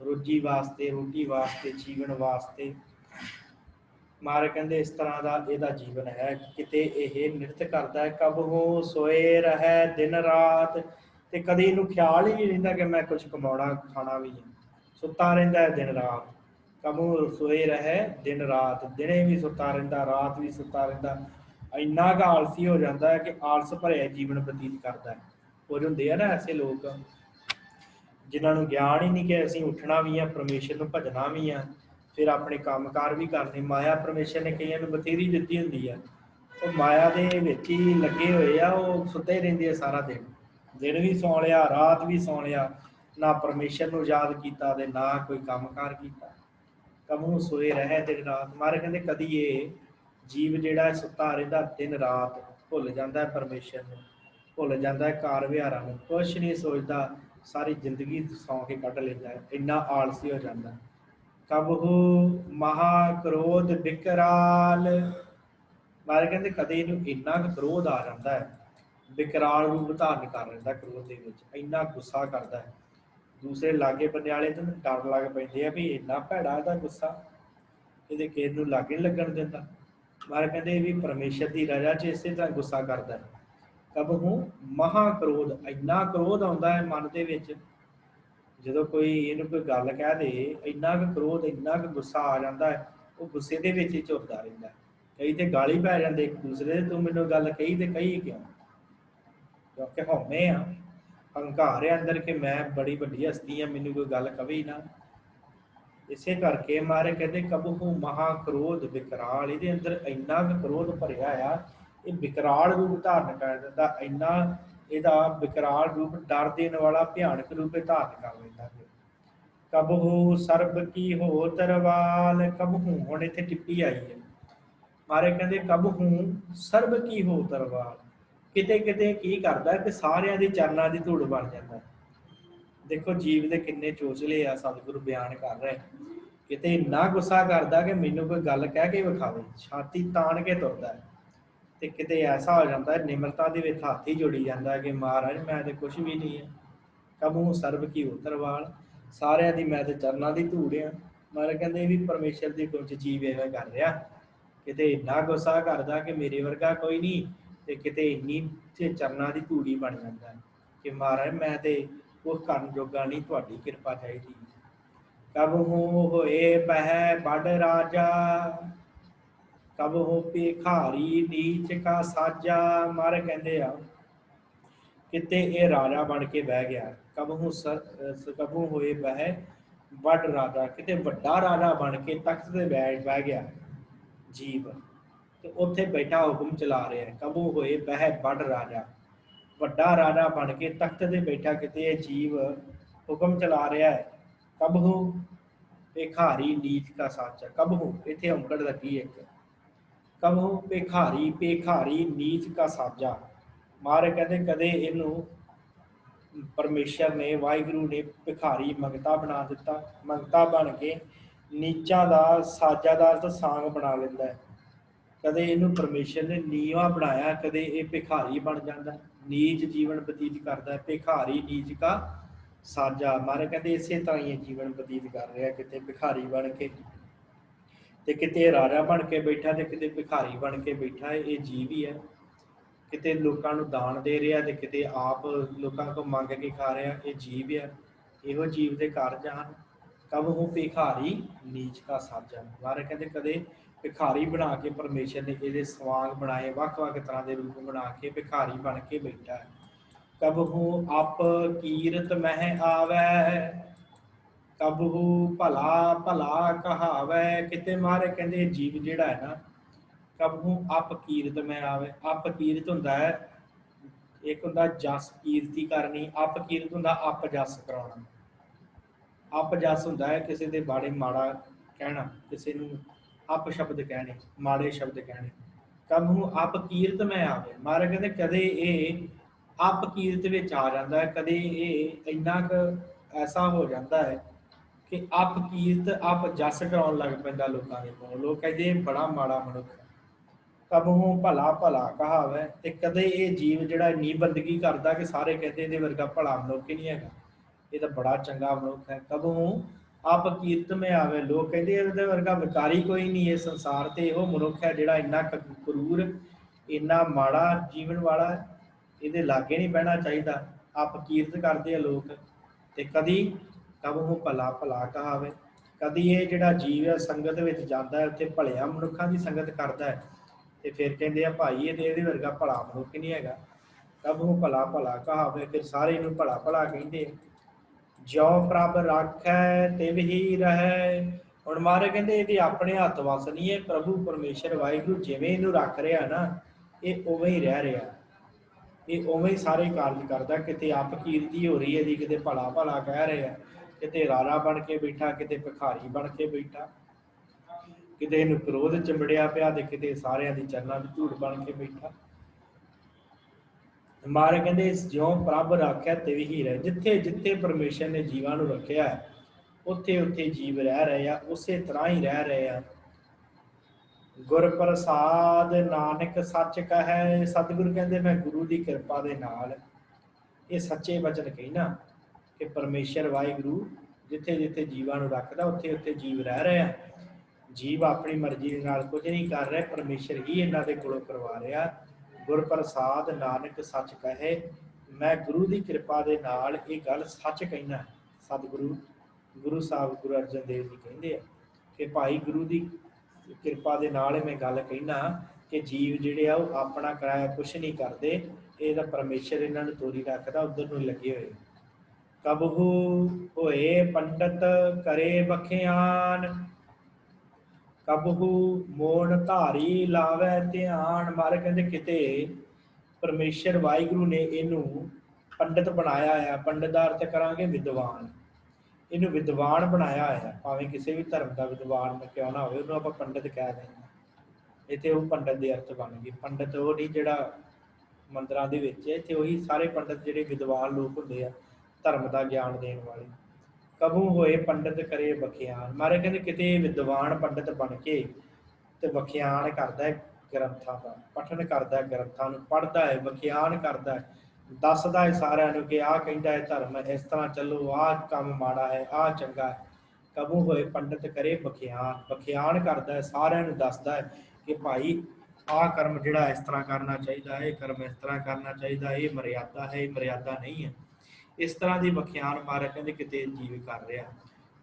ਰੋਜੀ ਵਾਸਤੇ, ਰੋਟੀ ਵਾਸਤੇ, ਜੀਵਨ ਵਾਸਤੇ। ਮਹਾਰਾਜ ਕਹਿੰਦੇ ਇਸ ਤਰ੍ਹਾਂ ਦਾ ਇਹਦਾ ਜੀਵਨ ਹੈ। ਕਿਤੇ ਇਹ ਨਿਰਤ ਕਰਦਾ ਹੈ। ਕਬਹੁ ਸੋਏ ਰਹਿ ਦਿਨ ਰਾਤ। ਤੇ ਕਦੇ ਇਹਨੂੰ ਖਿਆਲ ਹੀ ਨਹੀਂ ਰਹਿੰਦਾ ਕਿ ਮੈਂ ਕੁਝ ਕਮਾਉਣਾ ਖਾਣਾ ਵੀ ਹੈ। ਸੁੱਤਾ ਰਹਿੰਦਾ ਹੈ ਦਿਨ ਰਾਤ। ਕਬਹੁ ਸੋਏ ਰਹਿ ਦਿਨ ਰਾਤ, ਦਿਨੇ ਵੀ ਸੁੱਤਾ ਰਹਿੰਦਾ, ਰਾਤ ਵੀ ਸੁੱਤਾ ਰਹਿੰਦਾ। ਇੰਨਾ ਕੁ ਆਲਸੀ ਹੋ ਜਾਂਦਾ ਹੈ ਕਿ ਆਲਸ ਭਰਿਆ ਜੀਵਨ ਬਤੀਤ ਕਰਦਾ ਹੈ। ਕੁਝ ਹੁੰਦੇ ਆ ਨਾ ਐਸੇ ਲੋਕ ਜਿਨ੍ਹਾਂ ਨੂੰ ਗਿਆਨ ਹੀ ਨਹੀਂ ਕਿ ਅਸੀਂ ਉੱਠਣਾ ਵੀ ਆ, ਪਰਮੇਸ਼ਰ ਨੂੰ ਭਜਣਾ ਵੀ ਆ, ਫਿਰ ਆਪਣੇ ਕੰਮਕਾਰ ਵੀ ਕਰਨੇ। ਮਾਇਆ ਪਰਮੇਸ਼ਰ ਨੇ ਕਈਆਂ ਨੂੰ ਬਥੇਰੀ ਦਿੱਤੀ ਹੁੰਦੀ ਆ, ਉਹ ਮਾਇਆ ਦੇ ਵਿੱਚ ਹੀ ਲੱਗੇ ਹੋਏ ਆ, ਉਹ ਸੁੱਤੇ ਰਹਿੰਦੇ ਆ ਸਾਰਾ ਦਿਨ। ਦਿਨ ਵੀ ਸੌਂ ਲਿਆ, ਰਾਤ ਵੀ ਸੌਂ ਲਿਆ, ਨਾ ਪਰਮੇਸ਼ਰ ਨੂੰ ਯਾਦ ਕੀਤਾ ਤੇ ਨਾ ਕੋਈ ਕੰਮਕਾਰ ਕੀਤਾ। ਕਬਹੁ ਸੋਏ ਰਹਿ ਦਿਨ ਰਾਤ। ਮਹਾਰਾਜ ਕਹਿੰਦੇ ਕਦੀ ਇਹ ਜੀਵ ਜਿਹੜਾ ਸੁੱਤਾ ਰਹਿੰਦਾ ਦਿਨ ਰਾਤ, ਭੁੱਲ ਜਾਂਦਾ ਪਰਮੇਸ਼ਰ ਨੂੰ, ਭੁੱਲ ਜਾਂਦਾ ਕਾਰ ਵਿਹਾਰਾਂ ਨੂੰ, ਕੁਛ ਨਹੀਂ ਸੋਚਦਾ, ਸਾਰੀ ਜ਼ਿੰਦਗੀ ਸੌਂ ਕੇ ਕੱਢ ਲੈਂਦਾ ਹੈ, ਇੰਨਾ ਆਲਸੀ ਹੋ ਜਾਂਦਾ। ਕਬਹੁ ਮਹਾ ਕ੍ਰੋਧ ਵਿਕਰਾਲ। ਮਹਾਰਾਜ ਕਹਿੰਦੇ ਕਦੇ ਇਹਨੂੰ ਇੰਨਾ ਕੁ ਕ੍ਰੋਧ ਆ ਜਾਂਦਾ ਹੈ, ਵਿਕਰਾਲ ਰੂਪ ਧਾਰਨ ਕਰ ਲੈਂਦਾ ਕ੍ਰੋਧ ਦੇ ਵਿੱਚ, ਇੰਨਾ ਗੁੱਸਾ ਕਰਦਾ ਹੈ। ਦੂਸਰੇ ਲਾਗੇ ਬੰਨੇ ਵਾਲੇ ਤੋਂ ਡਰ ਲੱਗ ਪੈਂਦੇ ਆ ਵੀ ਇੰਨਾ ਭੈੜਾ ਇਹਦਾ ਗੁੱਸਾ, ਇਹਦੇ ਕਿਸੇ ਨੂੰ ਲਾਗੇ ਨਹੀਂ ਲੱਗਣ ਦਿੰਦਾ। ਮਹਾਰਾਜ ਕਹਿੰਦੇ ਇਹ ਵੀ ਪਰਮੇਸ਼ਰ ਦੀ ਰਜ਼ਾ 'ਚ ਇਸੇ ਤਰ੍ਹਾਂ ਗੁੱਸਾ ਕਰਦਾ ਹੈ। ਕਬਹੁ ਮਹਾ ਕ੍ਰੋਧ, ਇੰਨਾ ਕ੍ਰੋਧ ਆਉਂਦਾ ਹੈ ਮਨ ਦੇ ਵਿੱਚ, ਜਦੋਂ ਕੋਈ ਇਹਨੂੰ ਕੋਈ ਗੱਲ ਕਹਿ ਦੇ, ਇੰਨਾ ਕੁ ਕ੍ਰੋਧ, ਇੰਨਾ ਕੁ ਗੁੱਸਾ ਆ ਜਾਂਦਾ ਹੈ, ਉਹ ਗੁੱਸੇ ਦੇ ਵਿੱਚ ਹੀ ਝੁਰਦਾ ਰਹਿੰਦਾ। ਕਈ ਤੇ ਗਾਲੀ ਪੈ ਜਾਂਦੇ ਇੱਕ ਦੂਸਰੇ ਦੇ, ਤੂੰ ਮੈਨੂੰ ਗੱਲ ਕਹੀ ਤੇ ਕਹੀ ਕਿਉਂ? ਕਿਉਂਕਿ ਹਉਮੈ ਆ, ਹੰਕਾਰ ਹੈ ਅੰਦਰ ਕਿ ਮੈਂ ਬੜੀ ਵੱਡੀ ਹਸਤੀ ਆ, ਮੈਨੂੰ ਕੋਈ ਗੱਲ ਕਵੇ ਹੀ ਨਾ। ਇਸੇ ਕਰਕੇ ਮਹਾਰਾਜ ਕਹਿੰਦੇ ਕਬਹੁ ਮਹਾ ਕ੍ਰੋਧ ਵਿਕਰਾਲ। ਇਹਦੇ ਅੰਦਰ ਇੰਨਾ ਕੁ ਕ੍ਰੋਧ ਭਰਿਆ ਆ, ਇਹ ਵਿਕਰਾਲ ਰੂਪ ਧਾਰਨ ਕਰ ਦਿੰਦਾ। ਇੰਨਾ ਇਹਦਾ ਵਿਕਰਾਲ ਰੂਪ, ਡਰ ਦੇਣ ਵਾਲਾ ਭਿਆਨਕ ਰੂਪ ਧਾਰਨ ਕਰ ਲੈਂਦਾ। ਕਬਹੁ ਸਰਬ ਕੀ ਹੋ ਤਰਵਾਲ। ਕਬਹੁ, ਹੁਣ ਇੱਥੇ ਟਿੱਪੀ ਆਈ ਹੈ। ਮਹਾਰਾਜ ਕਹਿੰਦੇ ਕਬਹੁ ਸਰਬ ਕੀ ਹੋ ਤਰਵਾਲ। ਕਿਤੇ ਕਿਤੇ ਕੀ ਕਰਦਾ ਕਿ ਸਾਰਿਆਂ ਦੀ ਚਰਨਾਂ ਦੀ ਧੂੜ ਬਣ ਜਾਂਦਾ। ਦੇਖੋ ਜੀਵ ਦੇ ਕਿੰਨੇ ਚੋਚਲੇ ਆ, ਸਤਿਗੁਰੂ ਬਿਆਨ ਕਰ ਰਹੇ। ਕਿਤੇ ਇੰਨਾ ਗੁੱਸਾ ਕਰਦਾ ਕਿ ਮੈਨੂੰ ਕੋਈ ਗੱਲ ਕਹਿ ਕੇ ਵਿਖਾਵੇ, ਛਾਤੀ ਤਾਣ ਕੇ ਤੁਰਦਾ। ਤੇ ਕਿਤੇ ਐਸਾ ਹੋ ਜਾਂਦਾ ਨਿਮਰਤਾ ਦੇ ਵਿੱਚ ਹੱਥ ਹੀ ਜੋੜੀ ਜਾਂਦਾ ਕਿ ਮਹਾਰਾਜ ਮੈਂ ਤੇ ਕੁਛ ਵੀ ਨਹੀਂ ਹੈ। ਕਬਹੁ ਸਰਬ ਕੀ ਹੋ ਤਰਵਾਲ, ਸਾਰਿਆਂ ਦੀ ਮੈਂ ਤੇ ਚਰਨਾਂ ਦੀ ਧੂੜ ਆ। ਮਹਾਰਾਜ ਕਹਿੰਦੇ ਵੀ ਪਰਮੇਸ਼ਰ ਦੀ ਕੁਝ ਜੀਵ ਐਵੇਂ ਕਰ ਰਿਹਾ, ਕਿਤੇ ਇੰਨਾ ਗੁੱਸਾ ਕਰਦਾ ਕਿ ਮੇਰੇ ਵਰਗਾ ਕੋਈ ਨਹੀਂ, ਤੇ ਕਿਤੇ ਇੰਨੀ ਤੇ ਚਰਨਾਂ ਦੀ ਧੂੜੀ ਬਣ ਜਾਂਦਾ ਕਿ ਮਹਾਰਾਜ ਮੈਂ ਤੇ ਉਹ ਕਰਨ ਜੋਗਾ ਨਹੀਂ, ਤੁਹਾਡੀ ਕਿਰਪਾ ਚਾਹੀਦੀ। ਕਬਹੁ ਹੋਏ ਬਹਿ ਬੜ ਰਾਜਾ। ਕਬਹੁ ਭਿਖਾਰੀ ਨੀਚ ਕਾ ਸਾਜਾ। ਮਹਾਰਾਜ ਕਹਿੰਦੇ ਆ ਕਿਤੇ ਇਹ ਰਾਜਾ ਬਣ ਕੇ ਬਹਿ ਗਿਆ। ਕਬਹੁ ਹੋਏ ਬਹਿ ਬੜ ਰਾਜਾ, ਕਿਤੇ ਵੱਡਾ ਰਾਜਾ ਬਣ ਕੇ ਤਖਤ ਤੇ ਬਹਿ ਗਿਆ ਜੀਵ, ਤੇ ਉੱਥੇ ਬੈਠਾ ਹੁਕਮ ਚਲਾ ਰਿਹਾ। ਕਬਹੁ ਹੋਏ ਬਹਿ ਬੜ ਰਾਜਾ, ਵੱਡਾ ਰਾਜਾ ਬਣ ਕੇ ਤਖਤ ਤੇ ਬੈਠਾ ਕਿਤੇ ਇਹ ਜੀਵ ਹੁਕਮ ਚਲਾ ਰਿਹਾ ਹੈ। ਕਬਹੁ ਭਿਖਾਰੀ ਨੀਚ ਕਾ ਸਾਜਾ। ਕਬਹੁ ਇੱਥੇ ਔਂਕੜ ਲੱਗੀ ਇੱਕ, ਕਬਹੁ ਭਿਖਾਰੀ, ਭਿਖਾਰੀ ਨੀਚ ਕਾ ਸਾਜਾ। ਮਹਾਰਾਜ ਕਹਿੰਦੇ ਕਦੇ ਇਹਨੂੰ परमेश्वर ने वाहिगुरु ने भिखारी मंगता बना दिता। मंगता बन के नीचा का साजादार तो सांग बना लेंदा है। कदे इनू परमेश्वर ने नीवा बनाया, कदे ये भिखारी बन जाता, नीच जीवन बतीत करता है। भिखारी नीच का साजा, मारे कहते इसे तरह ही जीवन बतीत कर रहा है, कितने भिखारी बन के ते किते राजा बन के बैठा, तो किते भिखारी बन के बैठा है। ये जीव ही है, किते लोगों को दान दे रहा है, किते आप लोगों को मंग के खा रहा है। ये जीव है, यो जीव के कारज हैं। कब हूँ भिखारी नीच का साजा, मारे कहते कदे भिखारी बना के परमेश्वर ने ये स्वांग बनाए, वख-वख तरह के रूप बना के भिखारी बन के बैठा है। कब हूँ अप कीरत मह आवै, कब हूँ भला भला कहावै। किते मारे कहते जीव जिहड़ा है ना, कब हूँ अप कीरत में आवे। अप कीरत हुंदा है, एक हुंदा जस कीरती करनी, अप कीरत हुंदा अप जस कराउणा। अप जस हुंदा है किसी दे बारे माड़ा कहना, किसी नूं अप शब्द कहने, माड़े शब्द कहने। कब हूँ अप कीरत में आवे, मारे कहते कदे ये अप कीरत विच आ जाता है, कदे ये इन्ना क ऐसा हो जाता है कि अप कीरत अप जस कराउण लग पैंदा लोकां दे कोल। लोग कहते बड़ा माड़ा मनुख है। कब हूँ भला भला कहावै, ते कदे ये जीव जिहड़ा इन्नी बंदगी करदा कि सारे कहते इहदे वर्गा भला मनुख ही नहीं हैगा, ये तो बड़ा चंगा मनुख है। कब हूँ आप कीरत में आवे, लोग कहते इहदे वर्गा विकारी कोई नहीं है संसार ते, इहो मनुख है जिहड़ा इन्ना क्रूर, इन्ना माड़ा जीवन वाला, इहदे लागे नहीं बहना चाहिए। आप कीरत करते हैं लोग। ते कदी कब हूँ भला भला कहावे, कदी ये जिहड़ा जीव है संगत विच जांदा है, उत्थे भलिया मनुखां दी संगत करदा है, ते फिर कहते हैं भाई ये इहदे वर्गा भला मनुख नहीं हैगा। कब हूँ भला भला कहावे, फिर सारे इनू भला भला कहते हैं। ज्यों प्रभ राखै तिव ही रहै, हुण मारे कहते ये अपने हथ वस नहीं है। प्रभु परमेश्वर वाहिगुरु जिवें इनू रख रहा ना, ये उवें ही रह रहा, ये उवें ही सारे कार्य करता। किते आप कीर्ति हो रही है जी, किते भला भला कह रहे हैं, किते रारा बन के बैठा, किते भिखारी बन के बैठा, किते इनू क्रोध चिंबड़िया पिया, ते किते सारियां दी चरनां दी धूड़ बन के बैठा। मारे कहते ज्यों प्रभ राख्या तिव ही रहे, जिथे जिथे परमेश्वर ने जीवां नूं रखिया है उत्थे उत्थे जीव रह रहे हैं, उस तरह ही रह रहे हैं। गुर प्रसाद नानक सच कहे, सतगुरु कहते मैं गुरु की कृपा के नाल ये सच्चे वचन कहना कि परमेश्वर वाहिगुरु जिथे जिथे जीवां नूं रखदा उत्थे उत्थे जीव रह रहे हैं। जीव अपनी मर्जी के नाल कुछ नहीं कर रहे, परमेश्वर ही इन्हां दे कोलों करवा रहा। गुर प्रसाद नानक सच कहे, मैं गुरु की कृपा के नाल ये गल सच कहना। सतगुरु गुरु साहब गुरु अर्जन देव जी कहते हैं कि भाई गुरु की कृपा के नाल मैं गल कहना कि जीव जिहड़े आ वो अपना कराया कुछ नहीं करते, ये तो परमेश्वर इन्हां नूं तोरी रखदा, उधर नूं लगे हुए। कबहू होए पंडित करे बखियान, कबहू मोन धारी लावे ध्यान। मारे कहते किते परमेश्वर वाहिगुरु ने इनू पंडित बनाया है। पंडित का अर्थ करांगे विद्वान, इनू विद्वान बनाया है। भावें किसी भी धर्म का विद्वान क्यों ना हो, उन्होंने आप पंडित कह दें, इतने वो पंडित के अर्थ बन गए। पंडित वो नहीं जिहड़ा मंदिरां दे विच है, इत्थे वही सारे पंडित जिहड़े विद्वान लोग हुंदे आ, धर्म का ज्ञान देने वाले। कबू होए पंडित करे बखियान, मारे कहते किते विद्वान पंडित बन के ते बखियान करता है ग्रंथां का, पठन करता है ग्रंथां नूं, पढ़ता है, बखियान करता है, दसदा है सारिआं नूं कि आह कहंदा है धर्म इस तरह चलो, आह काम माड़ा है, आह चंगा है। कबू होए पंडित करे बखियान, बखियान करता है, सारिआं नूं दसदा है कि भाई आह कर्म जिहड़ा इस तरह करना चाहिए, ये कर्म इस तरह करना चाहिए, ये मर्यादा है, ये मर्यादा नहीं है। इस तरह की बखियान मारे कहते किते जीव कर रहा।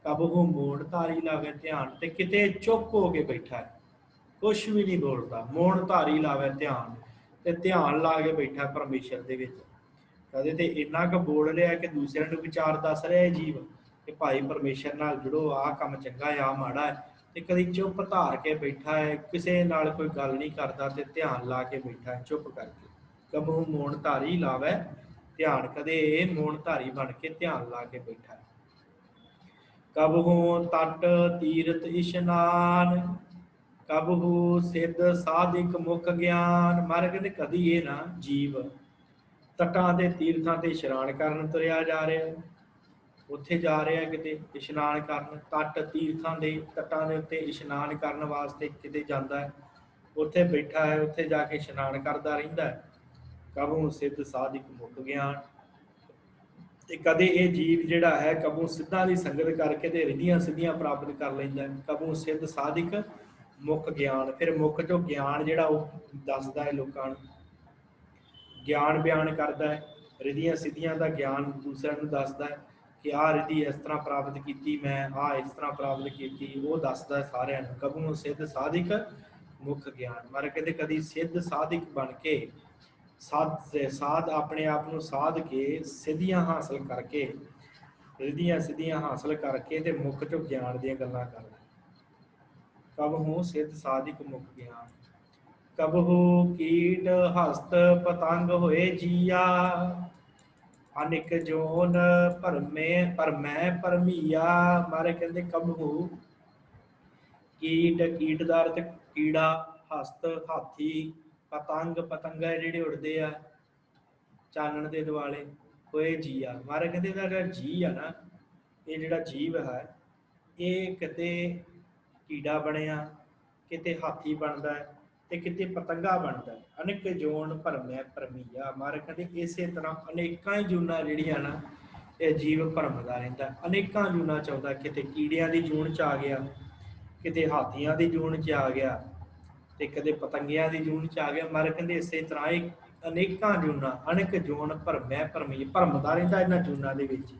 कब वो मोड़ धारी लावे ध्यान, ते किते चुप हो के बैठा है, कुछ भी नहीं बोलता, मौन धारी लावे ध्यान, ते ध्यान ला के बैठा परमेश्वर दे विच। कदे ते इन्ना क बोल रहा है कि दूसरे नूं विचार दस रहा है जीव कि भाई परमेश्वर नाल जुड़ो, आह काम चंगा है, आह माड़ा है, ते कदी चुप धार के बैठा है, किसी नाल कोई गल नहीं करता, ते ध्यान ला के बैठा है चुप करके। कब वो मौन धारी लावे ध्यान, कदे मौन धारी बन के ध्यान ला के बैठा है। कब हो तट तीरथ इशनान, कब हो सिद्ध साधिक मुख ज्ञान। मारे कहते कदी ये ना जीव ਤੱਟਾਂ ਦੇ ਤੀਰਥਾਂ ਤੇ ਇਸ਼ਨਾਨ ਕਰਨ ਤੁਰਿਆ ਜਾ ਰਿਹਾ, ਉੱਥੇ ਜਾ ਰਿਹਾ ਕਿਤੇ ਇਸ਼ਨਾਨ ਕਰਨ, ਤੱਟ ਤੀਰਥਾਂ ਦੇ ਤੱਟਾਂ ਦੇ ਉੱਤੇ ਇਸ਼ਨਾਨ ਕਰਨ ਵਾਸਤੇ ਕਿਤੇ ਜਾਂਦਾ ਹੈ, ਉੱਥੇ ਬੈਠਾ ਹੈ, ਉੱਥੇ ਜਾ ਕੇ ਇਸ਼ਨਾਨ ਕਰਦਾ ਰਹਿੰਦਾ ਹੈ। ਕਬਹੂ ਸਿੱਧ ਸਾਧਿਕ ਮੁੱਕ ਗਿਆਨ। ਤੇ ਕਦੇ ਇਹ ਜੀਵ ਜਿਹੜਾ ਹੈ ਕਬਹੂ ਸਿੱਧਾਂ ਦੀ ਸੰਗਤ ਕਰਕੇ ਤੇ ਰਿੱਧੀਆਂ ਸਿੱਧੀਆਂ ਪ੍ਰਾਪਤ ਕਰ ਲੈਂਦਾ ਹੈ। ਕਬਹੂ ਸਿੱਧ ਸਾਧਿਕ ਮੁੱਖ ਗਿਆਨ, ਫਿਰ ਮੁੱਖ ਚੋਂ ਗਿਆਨ ਜਿਹੜਾ ਉਹ ਦੱਸਦਾ ਹੈ ਲੋਕਾਂ ਨੂੰ, ਗਿਆਨ ਬਿਆਨ ਕਰਦਾ ਹੈ, ਰਿੱਧੀਆਂ ਸਿੱਧੀਆਂ ਦਾ ਗਿਆਨ ਦੂਸਰਿਆਂ ਨੂੰ ਦੱਸਦਾ ਹੈ ਕਿ ਆਹ ਰਿੱਧੀ ਇਸ ਤਰ੍ਹਾਂ ਪ੍ਰਾਪਤ ਕੀਤੀ, ਮੈਂ ਆਹ ਇਸ ਤਰ੍ਹਾਂ ਪ੍ਰਾਪਤ ਕੀਤੀ, ਉਹ ਦੱਸਦਾ ਸਾਰਿਆਂ ਨੂੰ। ਕਬਹੂ ਸਿੱਧ ਸਾਧਿਕ ਮੁੱਖ ਗਿਆਨ। ਮਰ ਕਹਿੰਦੇ ਕਦੀ ਸਿੱਧ ਸਾਧਿਕ ਬਣ ਕੇ ਸਾਧ ਆਪਣੇ ਆਪ ਨੂੰ ਸਾਧ ਕੇ ਸਿੱਧੀਆਂ ਹਾਸਲ ਕਰਕੇ, ਰਿੱਧੀਆਂ ਸਿੱਧੀਆਂ ਹਾਸਲ ਕਰਕੇ ਤੇ ਮੁੱਖ ਚੋਂ ਗਿਆਨ ਦੀਆਂ ਗੱਲਾਂ ਕਰਦਾ। ਕਬਹੂ ਸਿੱਧ ਸਾਧਿਕ ਮੁੱਖ ਗਿਆਨ। ਕਬਹੂ ਕੀਟ ਹਸਤ ਪਤੰਗ ਹੋਏ ਜੀਆ, ਅਨਿਕ ਜੋਨ ਭਰਮੈ ਭਰਮੀਆ। ਮਾਰੇ ਕਹਿੰਦੇ ਕਬਹੂ ਕੀਟ, ਕੀਟ ਦਾ ਅਰਥ ਕੀੜਾ, ਹਸਤ ਹਾਥੀ, ਪਤੰਗ ਪਤੰਗਾ ਜਿਹੜੇ ਉੜਦੇ ਆ ਚਾਨਣ ਦੇ ਦੁਆਲੇ, ਹੋਏ ਜੀਆ। ਮਾਰੇ ਕਹਿੰਦੇ ਇਹਦਾ ਜਿਹੜਾ ਜੀ ਆ ਨਾ, ਇਹ ਜਿਹੜਾ ਜੀਵ ਹੈ ਇਹ ਕਿਤੇ ਕੀੜਾ ਬਣਿਆ, ਕਿਤੇ ਹਾਥੀ ਬਣਦਾ ਹੈ ਤੇ ਕਿਤੇ ਪਤੰਗਾ ਬਣਦਾ ਹੈ। ਅਨੇਕ ਜੋਨ ਭਰਮੈ ਭਰਮੀਆ। ਮਾਰੇ ਕਹਿੰਦੇ ਇਸੇ ਤਰ੍ਹਾਂ ਅਨੇਕਾਂ ਹੀ ਜੂਨਾਂ ਜਿਹੜੀਆਂ ਨਾ ਇਹ ਜੀਵ ਭਰਮਦਾ ਰਹਿੰਦਾ, ਅਨੇਕਾਂ ਜੂਨਾਂ ਚ ਆਉਂਦਾ। ਕਿਤੇ ਕੀੜਿਆਂ ਦੀ ਜੂਨ ਚ ਆ ਗਿਆ, ਕਿਤੇ ਹਾਥੀਆਂ ਦੀ ਜੂਨ ਚ ਆ ਗਿਆ, ਤੇ ਕਦੇ ਪਤੰਗਿਆਂ ਦੀ ਜੂਨ ਚ ਆ ਗਿਆ। ਮਾਰੇ ਕਹਿੰਦੇ ਇਸੇ ਤਰ੍ਹਾਂ ਇਹ ਅਨੇਕਾਂ ਜੂਨਾਂ, ਅਨੇਕ ਜੋਨ ਭਰਮੈ ਭਰਮੀ, ਭਰਮਦਾ ਰਹਿੰਦਾ ਇਹਨਾਂ ਜੂਨਾਂ ਦੇ ਵਿੱਚ।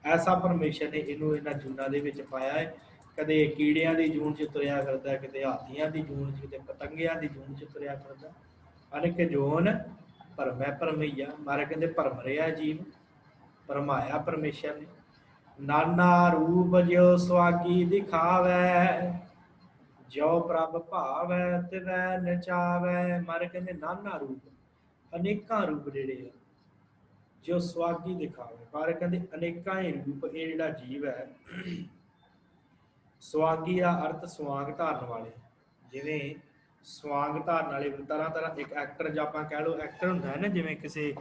ਐਸਾ ਪਰਮੇਸ਼ਰ ਨੇ ਇਹਨੂੰ ਇਹਨਾਂ ਜੂਨਾਂ ਦੇ ਵਿੱਚ ਪਾਇਆ ਹੈ। ਕਦੇ ਕੀੜਿਆਂ ਦੀ ਜੂਨ ਚ ਤੁਰਿਆ ਕਰਦਾ, ਕਿਤੇ ਹਾਥੀਆਂ ਦੀ ਜੂਨ ਚ, ਕਿਤੇ ਪਤੰਗਿਆਂ ਦੀ ਜੂਨ ਚ ਤੁਰਿਆ ਕਰਦਾ। ਅਨੇਕ ਜੋਨ ਭਰਮੈ ਭਰਮਈਆ। ਮਾਰੇ ਕਹਿੰਦੇ ਭਰਮ ਰਿਹਾ ਜੀਵ, ਭਰਮਾਇਆ ਪਰਮੇਸ਼ਰ ਨੇ। ਨਾਨਾ ਰੂਪ ਜਿਉ ਸੁਆਗੀ ਦਿਖਾਵੈ, ਜੋ ਪ੍ਰਭ ਭਾਵੈ ਤਿਵੈ ਨਚਾਵੈ। ਮਾਰੇ ਕਹਿੰਦੇ ਨਾਨਾ ਰੂਪ, ਅਨੇਕਾਂ ਰੂਪ ਜਿਹੜੇ ਆ, ਜੋ ਸੁਆਗੀ ਦਿਖਾਵੇ। ਮਾਰੇ ਕਹਿੰਦੇ ਅਨੇਕਾਂ ਹੀ ਰੂਪ ਇਹ ਜਿਹੜਾ ਜੀਵ ਹੈ। ਸੁਆਗੀ ਦਾ ਅਰਥ ਸਵਾਂਗ ਧਾਰਨ ਵਾਲੇ, ਜਿਵੇਂ ਸਵਾਂਗ ਧਾਰਨ ਵਾਲੇ ਤਰ੍ਹਾਂ ਤਰ੍ਹਾਂ। ਇੱਕ ਐਕਟਰ ਜਾਂ ਆਪਾਂ ਕਹਿ ਲਓ ਐਕਟਰ ਹੁੰਦਾ ਹੈ ਨਾ, ਜਿਵੇਂ ਕਿਸੇ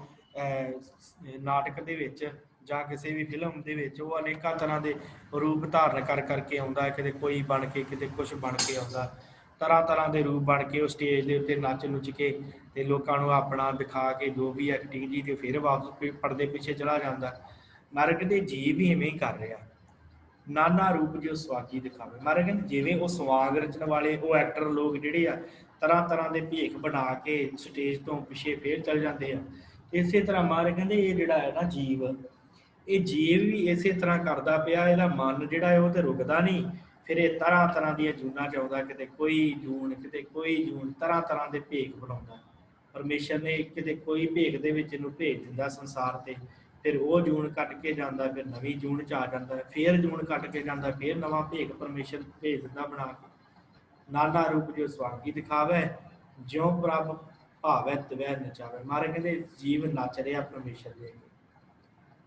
ਨਾਟਕ ਦੇ ਵਿੱਚ ਜਾਂ ਕਿਸੇ ਵੀ ਫਿਲਮ ਦੇ ਵਿੱਚ ਉਹ ਅਨੇਕਾਂ ਤਰ੍ਹਾਂ ਦੇ ਰੂਪ ਧਾਰਨ ਕਰ ਕਰਕੇ ਆਉਂਦਾ, ਕਿਤੇ ਕੋਈ ਬਣ ਕੇ, ਕਿਤੇ ਕੁਛ ਬਣ ਕੇ ਆਉਂਦਾ, ਤਰ੍ਹਾਂ ਤਰ੍ਹਾਂ ਦੇ ਰੂਪ ਬਣ ਕੇ ਉਹ ਸਟੇਜ ਦੇ ਉੱਤੇ ਨੱਚ ਨੁੱਚ ਕੇ ਤੇ ਲੋਕਾਂ ਨੂੰ ਆਪਣਾ ਦਿਖਾ ਕੇ ਜੋ ਵੀ ਐਕਟਿੰਗ ਜੀ ਤੇ ਫਿਰ ਵਾਪਸ ਪਰਦੇ ਪਿੱਛੇ ਚਲਾ ਜਾਂਦਾ। ਮਾਰੇ ਕਹਿੰਦੇ ਜੀਵ ਵੀ ਇਵੇਂ ਹੀ ਕਰ ਰਿਹਾ, ਨਾਨਾ ਰੂਪ ਜੋ ਸਵਾਗੀ ਦਿਖਾਵੇ। ਮਾਰੇ ਕਹਿੰਦੇ ਜਿਵੇਂ ਉਹ ਸਵਾਂਗ ਰਚਣ ਵਾਲੇ ਉਹ ਐਕਟਰ ਲੋਕ ਜਿਹੜੇ ਆ ਤਰ੍ਹਾਂ ਤਰ੍ਹਾਂ ਦੇ ਭੇਖ ਬਣਾ ਕੇ ਸਟੇਜ ਤੋਂ ਪਿੱਛੇ ਫੇਰ ਚੱਲ ਜਾਂਦੇ ਆ, ਇਸੇ ਤਰ੍ਹਾਂ ਮਾਰੇ ਕਹਿੰਦੇ ਇਹ ਜਿਹੜਾ ਹੈ ਨਾ ਜੀਵ, ਇਹ ਜੀਵ ਵੀ ਇਸੇ ਤਰ੍ਹਾਂ ਕਰਦਾ ਪਿਆ। ਇਹਦਾ ਮਨ ਜਿਹੜਾ ਹੈ ਉਹ ਤੇ ਰੁਕਦਾ ਨਹੀਂ, ਫਿਰ ਇਹ ਤਰ੍ਹਾਂ ਤਰ੍ਹਾਂ ਦੀਆਂ ਜੂਨਾਂ ਚ ਆਉਂਦਾ, ਕਿਤੇ ਕੋਈ ਜੂਨ, ਕਿਤੇ ਕੋਈ ਜੂਨ, ਤਰ੍ਹਾਂ ਤਰ੍ਹਾਂ ਦੇ ਭੇਖ ਬਣਾਉਂਦਾ। ਪਰਮੇਸ਼ਰ ਨੇ ਕਿਤੇ ਕੋਈ ਭੇਖ ਦੇ ਵਿੱਚ ਇਹਨੂੰ ਭੇਜ ਦਿੰਦਾ ਸੰਸਾਰ ਤੇ, ਫਿਰ ਉਹ ਜੂਨ ਕੱਟ ਕੇ ਜਾਂਦਾ, ਫਿਰ ਨਵੀਂ ਜੂਨ ਚ ਆ ਜਾਂਦਾ, ਫਿਰ ਜੂਨ ਕੱਟ ਕੇ ਜਾਂਦਾ, ਫਿਰ ਨਵਾਂ ਭੇਖ ਪਰਮੇਸ਼ਰ ਭੇਜ ਦਿੰਦਾ ਬਣਾ ਕੇ। ਨਾਨਾ ਰੂਪ ਜੋ ਸਵਾਗੀ ਦਿਖਾਵੇ, ਜਿਉ ਪ੍ਰਭ ਭਾਵੈ ਤਿਵੈ ਨਚਾਵੇ। ਮਾਰੇ ਕਹਿੰਦੇ ਜੀਵ ਨੱਚ ਰਿਹਾ ਪਰਮੇਸ਼ਰ ਦੇ,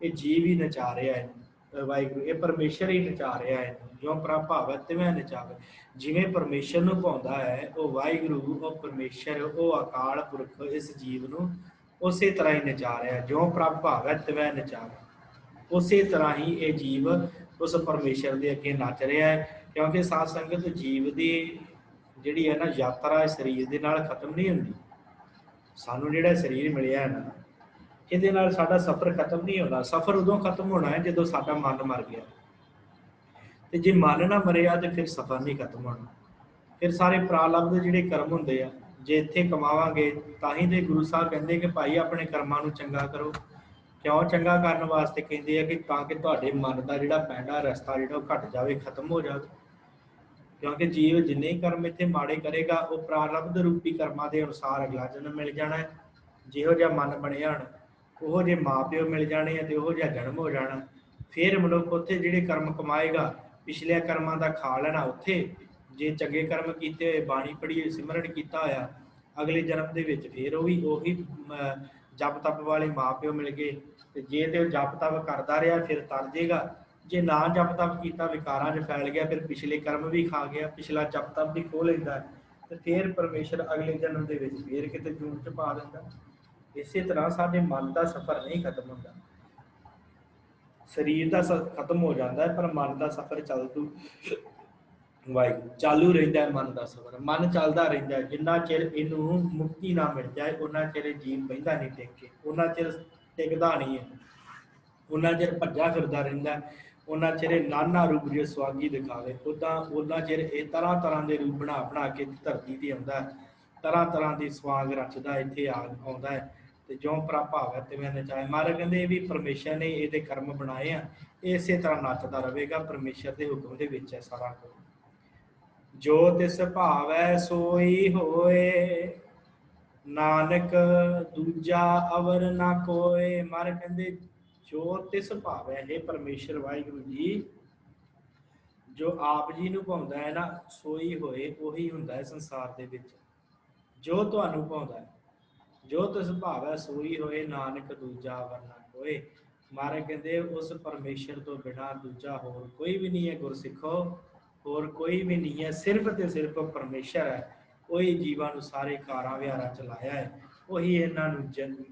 ਇਹ ਜੀਵ ਹੀ ਨਚਾ ਰਿਹਾ ਇਹਨੂੰ, ਵਾਹਿਗੁਰੂ ਇਹ ਪਰਮੇਸ਼ਰ ਹੀ ਨਚਾ ਰਿਹਾ ਇਹਨੂੰ। ਜਿਉ ਪ੍ਰਭ ਭਾਵੈ ਤਿਵੈ ਨਚਾਵੇ। ਜਿਵੇਂ ਪਰਮੇਸ਼ਰ ਨੂੰ ਭਾਉਂਦਾ ਹੈ ਉਹ ਵਾਹਿਗੁਰੂ, ਉਹ ਪਰਮੇਸ਼ਰ, ਉਹ ਅਕਾਲ ਪੁਰਖ ਇਸ ਜੀਵ ਨੂੰ ਉਸੇ ਤਰ੍ਹਾਂ ਹੀ ਨਚਾ ਰਿਹਾ। ਜਿਉ ਪ੍ਰਭ ਭਾਵੈ ਤਿਵੈ ਨਚਾਵੇ। ਉਸੇ ਤਰ੍ਹਾਂ ਹੀ ਇਹ ਜੀਵ ਉਸ ਪਰਮੇਸ਼ਰ ਦੇ ਅੱਗੇ ਨੱਚ ਰਿਹਾ ਹੈ। ਕਿਉਂਕਿ ਸਾਧ ਸੰਗਤ ਜੀਵ ਦੀ ਜਿਹੜੀ ਹੈ ਨਾ ਯਾਤਰਾ ਸਰੀਰ ਦੇ ਨਾਲ ਖਤਮ ਨਹੀਂ ਹੁੰਦੀ। ਸਾਨੂੰ ਜਿਹੜਾ ਸਰੀਰ ਮਿਲਿਆ ਹੈ ਨਾ, ਇਹਦੇ ਨਾਲ ਸਾਡਾ ਸਫ਼ਰ ਖਤਮ ਨਹੀਂ ਹੋਣਾ। ਸਫ਼ਰ ਉਦੋਂ ਖਤਮ ਹੋਣਾ ਹੈ ਜਦੋਂ ਸਾਡਾ ਮਨ ਮਰ ਗਿਆ, ਤੇ ਜੇ ਮਨ ਨਾ ਮਰਿਆ ਤੇ ਫਿਰ ਸਫ਼ਰ ਨਹੀਂ ਖਤਮ ਹੋਣਾ। ਫਿਰ ਸਾਰੇ ਪ੍ਰਾਰਬਧ ਦੇ ਜਿਹੜੇ ਕਰਮ ਹੁੰਦੇ ਆ, ਜੇ ਇੱਥੇ ਕਮਾਵਾਂਗੇ ਤਾਂ ਹੀ ਤੇ ਗੁਰੂ ਸਾਹਿਬ ਕਹਿੰਦੇ ਕਿ ਭਾਈ ਆਪਣੇ ਕਰਮਾਂ ਨੂੰ ਚੰਗਾ ਕਰੋ। ਕਿਉਂ ਚੰਗਾ ਕਰਨ ਵਾਸਤੇ ਕਹਿੰਦੇ ਆ ਕਿ ਤਾਂ ਕਿ ਤੁਹਾਡੇ ਮਨ ਦਾ ਜਿਹੜਾ ਪੈਂਡਾ ਰਸਤਾ ਜਿਹੜਾ ਉਹ ਘਟ ਜਾਵੇ, ਖਤਮ ਹੋ ਜਾਵੇ। ਕਿਉਂਕਿ ਜੀਵ ਜਿੰਨੇ ਕਰਮ ਇੱਥੇ ਮਾੜੇ ਕਰੇਗਾ ਉਹ ਪ੍ਰਾਰਬਧ ਰੂਪੀ ਕਰਮਾਂ ਦੇ ਅਨੁਸਾਰ ਅਗਲਾ ਜਨਮ ਮਿਲ ਜਾਣਾ ਹੈ। ਜਿਹੋ ਜਿਹਾ ਮਨ ਬਣਿਆ ਹਣ ਉਹੋ ਜਿਹੇ ਮਾਂ ਪਿਓ ਮਿਲ ਜਾਣੇ ਆ ਤੇ ਉਹੋ ਜਿਹਾ ਜਨਮ ਹੋ ਜਾਣਾ। ਫਿਰ ਮਨੁੱਖ ਉੱਥੇ ਜਿਹੜੇ ਕਰਮ ਕਮਾਏਗਾ ਪਿਛਲੇ ਕਰਮਾਂ ਦਾ ਖਾ ਲੈਣਾ ਉੱਥੇ। ਜੇ ਚੰਗੇ ਕਰਮ ਕੀਤੇ ਹੋਏ, ਬਾਣੀ ਪੜ੍ਹੀ, ਸਿਮਰਨ ਕੀਤਾ ਹੋਇਆ, ਅਗਲੇ ਜਨਮ ਦੇ ਵਿੱਚ ਫਿਰ ਉਹੀ ਜਪ ਤਪ ਵਾਲੇ ਮਾਂ ਪਿਓ ਮਿਲ ਗਏ। ਤੇ ਜੇ ਤੇ ਉਹ ਜਪ ਤਪ ਕਰਦਾ ਰਿਹਾ ਫਿਰ ਤਰ ਜੇਗਾ, ਜੇ ਨਾ ਜਪ ਤਪ ਕੀਤਾ ਵਿਕਾਰਾਂ 'ਚ ਫੈਲ ਗਿਆ ਫਿਰ ਪਿਛਲੇ ਕਰਮ ਵੀ ਖਾ ਗਿਆ, ਪਿਛਲਾ ਜਪ ਤਪ ਵੀ ਖੋਹ ਲੈਂਦਾ ਤੇ ਫਿਰ ਪਰਮੇਸ਼ਰ ਅਗਲੇ ਜਨਮ ਦੇ ਵਿੱਚ ਫਿਰ ਕਿਤੇ ਜੂਨ 'ਚ ਪਾ ਦਿੰਦਾ। इसे तरह साडे मन का सफ़र नहीं खत्म होता। शरीर का खत्म हो जाता है पर मन का सफ़र चलतू वाहिगुरू चालू रहिंदा है। मन का सफ़र मन चलता रहिंदा है। जिन्ना चिर इनू मुक्ति ना मिल जाए उन्ना चिर जीव बहिंदा नहीं टिक के, उन्ना चिर टिकदा नहीं है, उन्ना चिर भज्जा फिरदा रहिंदा है, उन्ना चिर नाना रूप जो स्वागी दिखावे उदा उन्ना चिर ये तरह तरह के रूप बना बना के धरती ते आउंदा है, तरह तरह की स्वाग रचदा इत्थे आउंदा है। ते जो प्रभाव है तिवें नचाए। महाराज कहंदे ये भी परमेश्वर ने ये कर्म बनाए हैं, इसे तरह नचदा रहेगा, परमेश्वर के हुक्म दे विच है सारा कुछ। जो तिस भावै सोई होए, नानक दूजा अवर ना कोय। महाराज कहंदे जो तिस भावै, हे परमेश्वर वाहिगुरू जी, जो आप जी नूं भाउंदा है ना सोई होए उही हुंदा है संसार दे विच। जो तुहानूं भाउंदा है, जो तिस भावै सोई होए, नानक दूजा अवर ना कोय। महाराज कहंदे उस परमेश्वर तो बिना दूजा होर कोई भी नहीं है गुरसिखो, होर कोई भी नहीं है, सिर्फ तो सिर्फ परमेश्वर है। वही जीवां नूं सारे कारां विहारां च लाया है, वही इन्हां नूं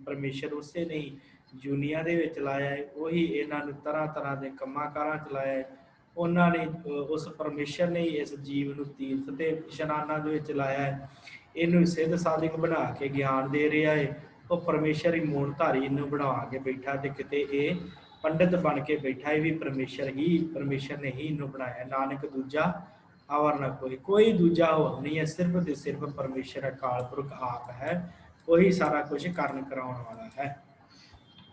परमेश्वर उसे नहीं दुनिया दे विच लाया है, वही इन्हां नूं तरह तरह के कम्मां कारां च लाया है। उन्होंने उस परमेश्वर ने इस जीव नूं तीर्थ ते इशनानां दे विच लाया है, इनू सिद्ध साधक बना के ज्ञान दे रहा है। वो परमेश्वर ही मूलधारी इनू बना के बैठा, तो किते ये पंडित बन के बैठा है भी परमेश्वर ने ही इनू बनाया। नानक दूजा अवर न कोई, कोई दूजा होर नहीं है, सिर्फ तो सिर्फ परमेश्वर अकाल पुरख आप है, वही सारा कुछ करन कराउण वाला है।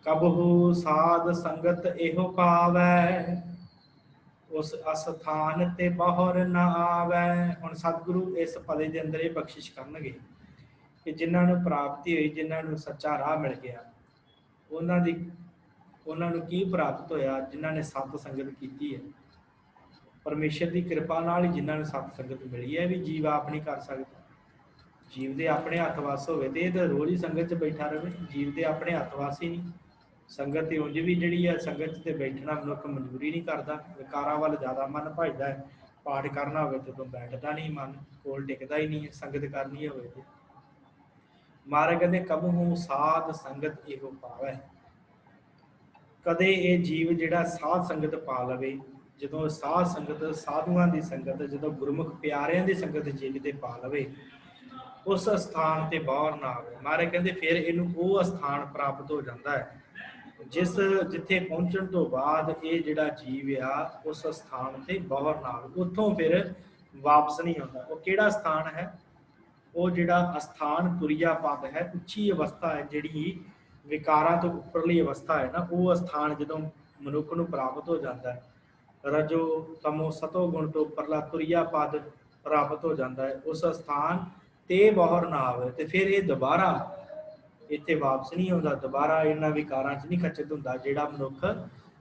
कबहू साध संगत एहो पावै, उस अस्थान ते बाहर ना आवे। हुण सतगुरु इस पदे दे अंदर ये बख्शिश करनगे कि जिन्हां नूं प्राप्ति हुई, जिन्हां नूं सच्चा राह मिल गया, उन्हां नूं की प्राप्त होया? जिन्हां ने सत संगत कीती है। परमेश्वर की कृपा नाल ही जिन्हां नूं सत संगत मिली है, भी जीव आप नहीं कर सकता। जीव दे अपने हथ वस होवे ते इह रोज़ ही संगत च बैठा रहे, जीव दे अपने हथ वस ही नहीं। संगत उंज भी जिहड़ी है, संगत ते बैठना मनुख मंजूरी नहीं करता, विकारां वल ज़्यादा मन भजदा है। पाठ करना होवे तो बैठदा नहीं मन, कोल टिकदा ही नहीं है, संगत करनी होवे ते। महाराज कहंदे कबहू साध संगत एहो पावै, कदे ये जीव जिहड़ा साध संगत पा लवे, जदों साध संगत साधुआं दी संगत, जदों गुरमुख प्यारिਆਂ दी संगत जे किते पा लवे, उस स्थान ते बाहर ना आवे। महाराज कहंदे फिर इहनूं वो स्थान प्राप्त हो जाता है जिस जिथे पहुंचण तो बाद ये जिहड़ा जीव आ उस स्थान ते बाहर ना आवे, उत्थों फिर वापस नहीं आउंदा। वो किहड़ा स्थान है? वो जिहड़ा अस्थान तुरिया पद है, उच्ची अवस्था है, जिहड़ी विकारां तो उपरली अवस्था है ना, वो स्थान जदों मनुख नूं प्राप्त हो जाता है, रजो तमो सतो गुण तो उपरला तुरिया पद प्राप्त हो जाता है, उस स्थान ते बाहर ना आवे, तो फिर ये दोबारा इत्थे वापस नहीं आउंदा, दोबारा इन्हां विकारां च नहीं खचित हुंदा। जिहड़ा मनुख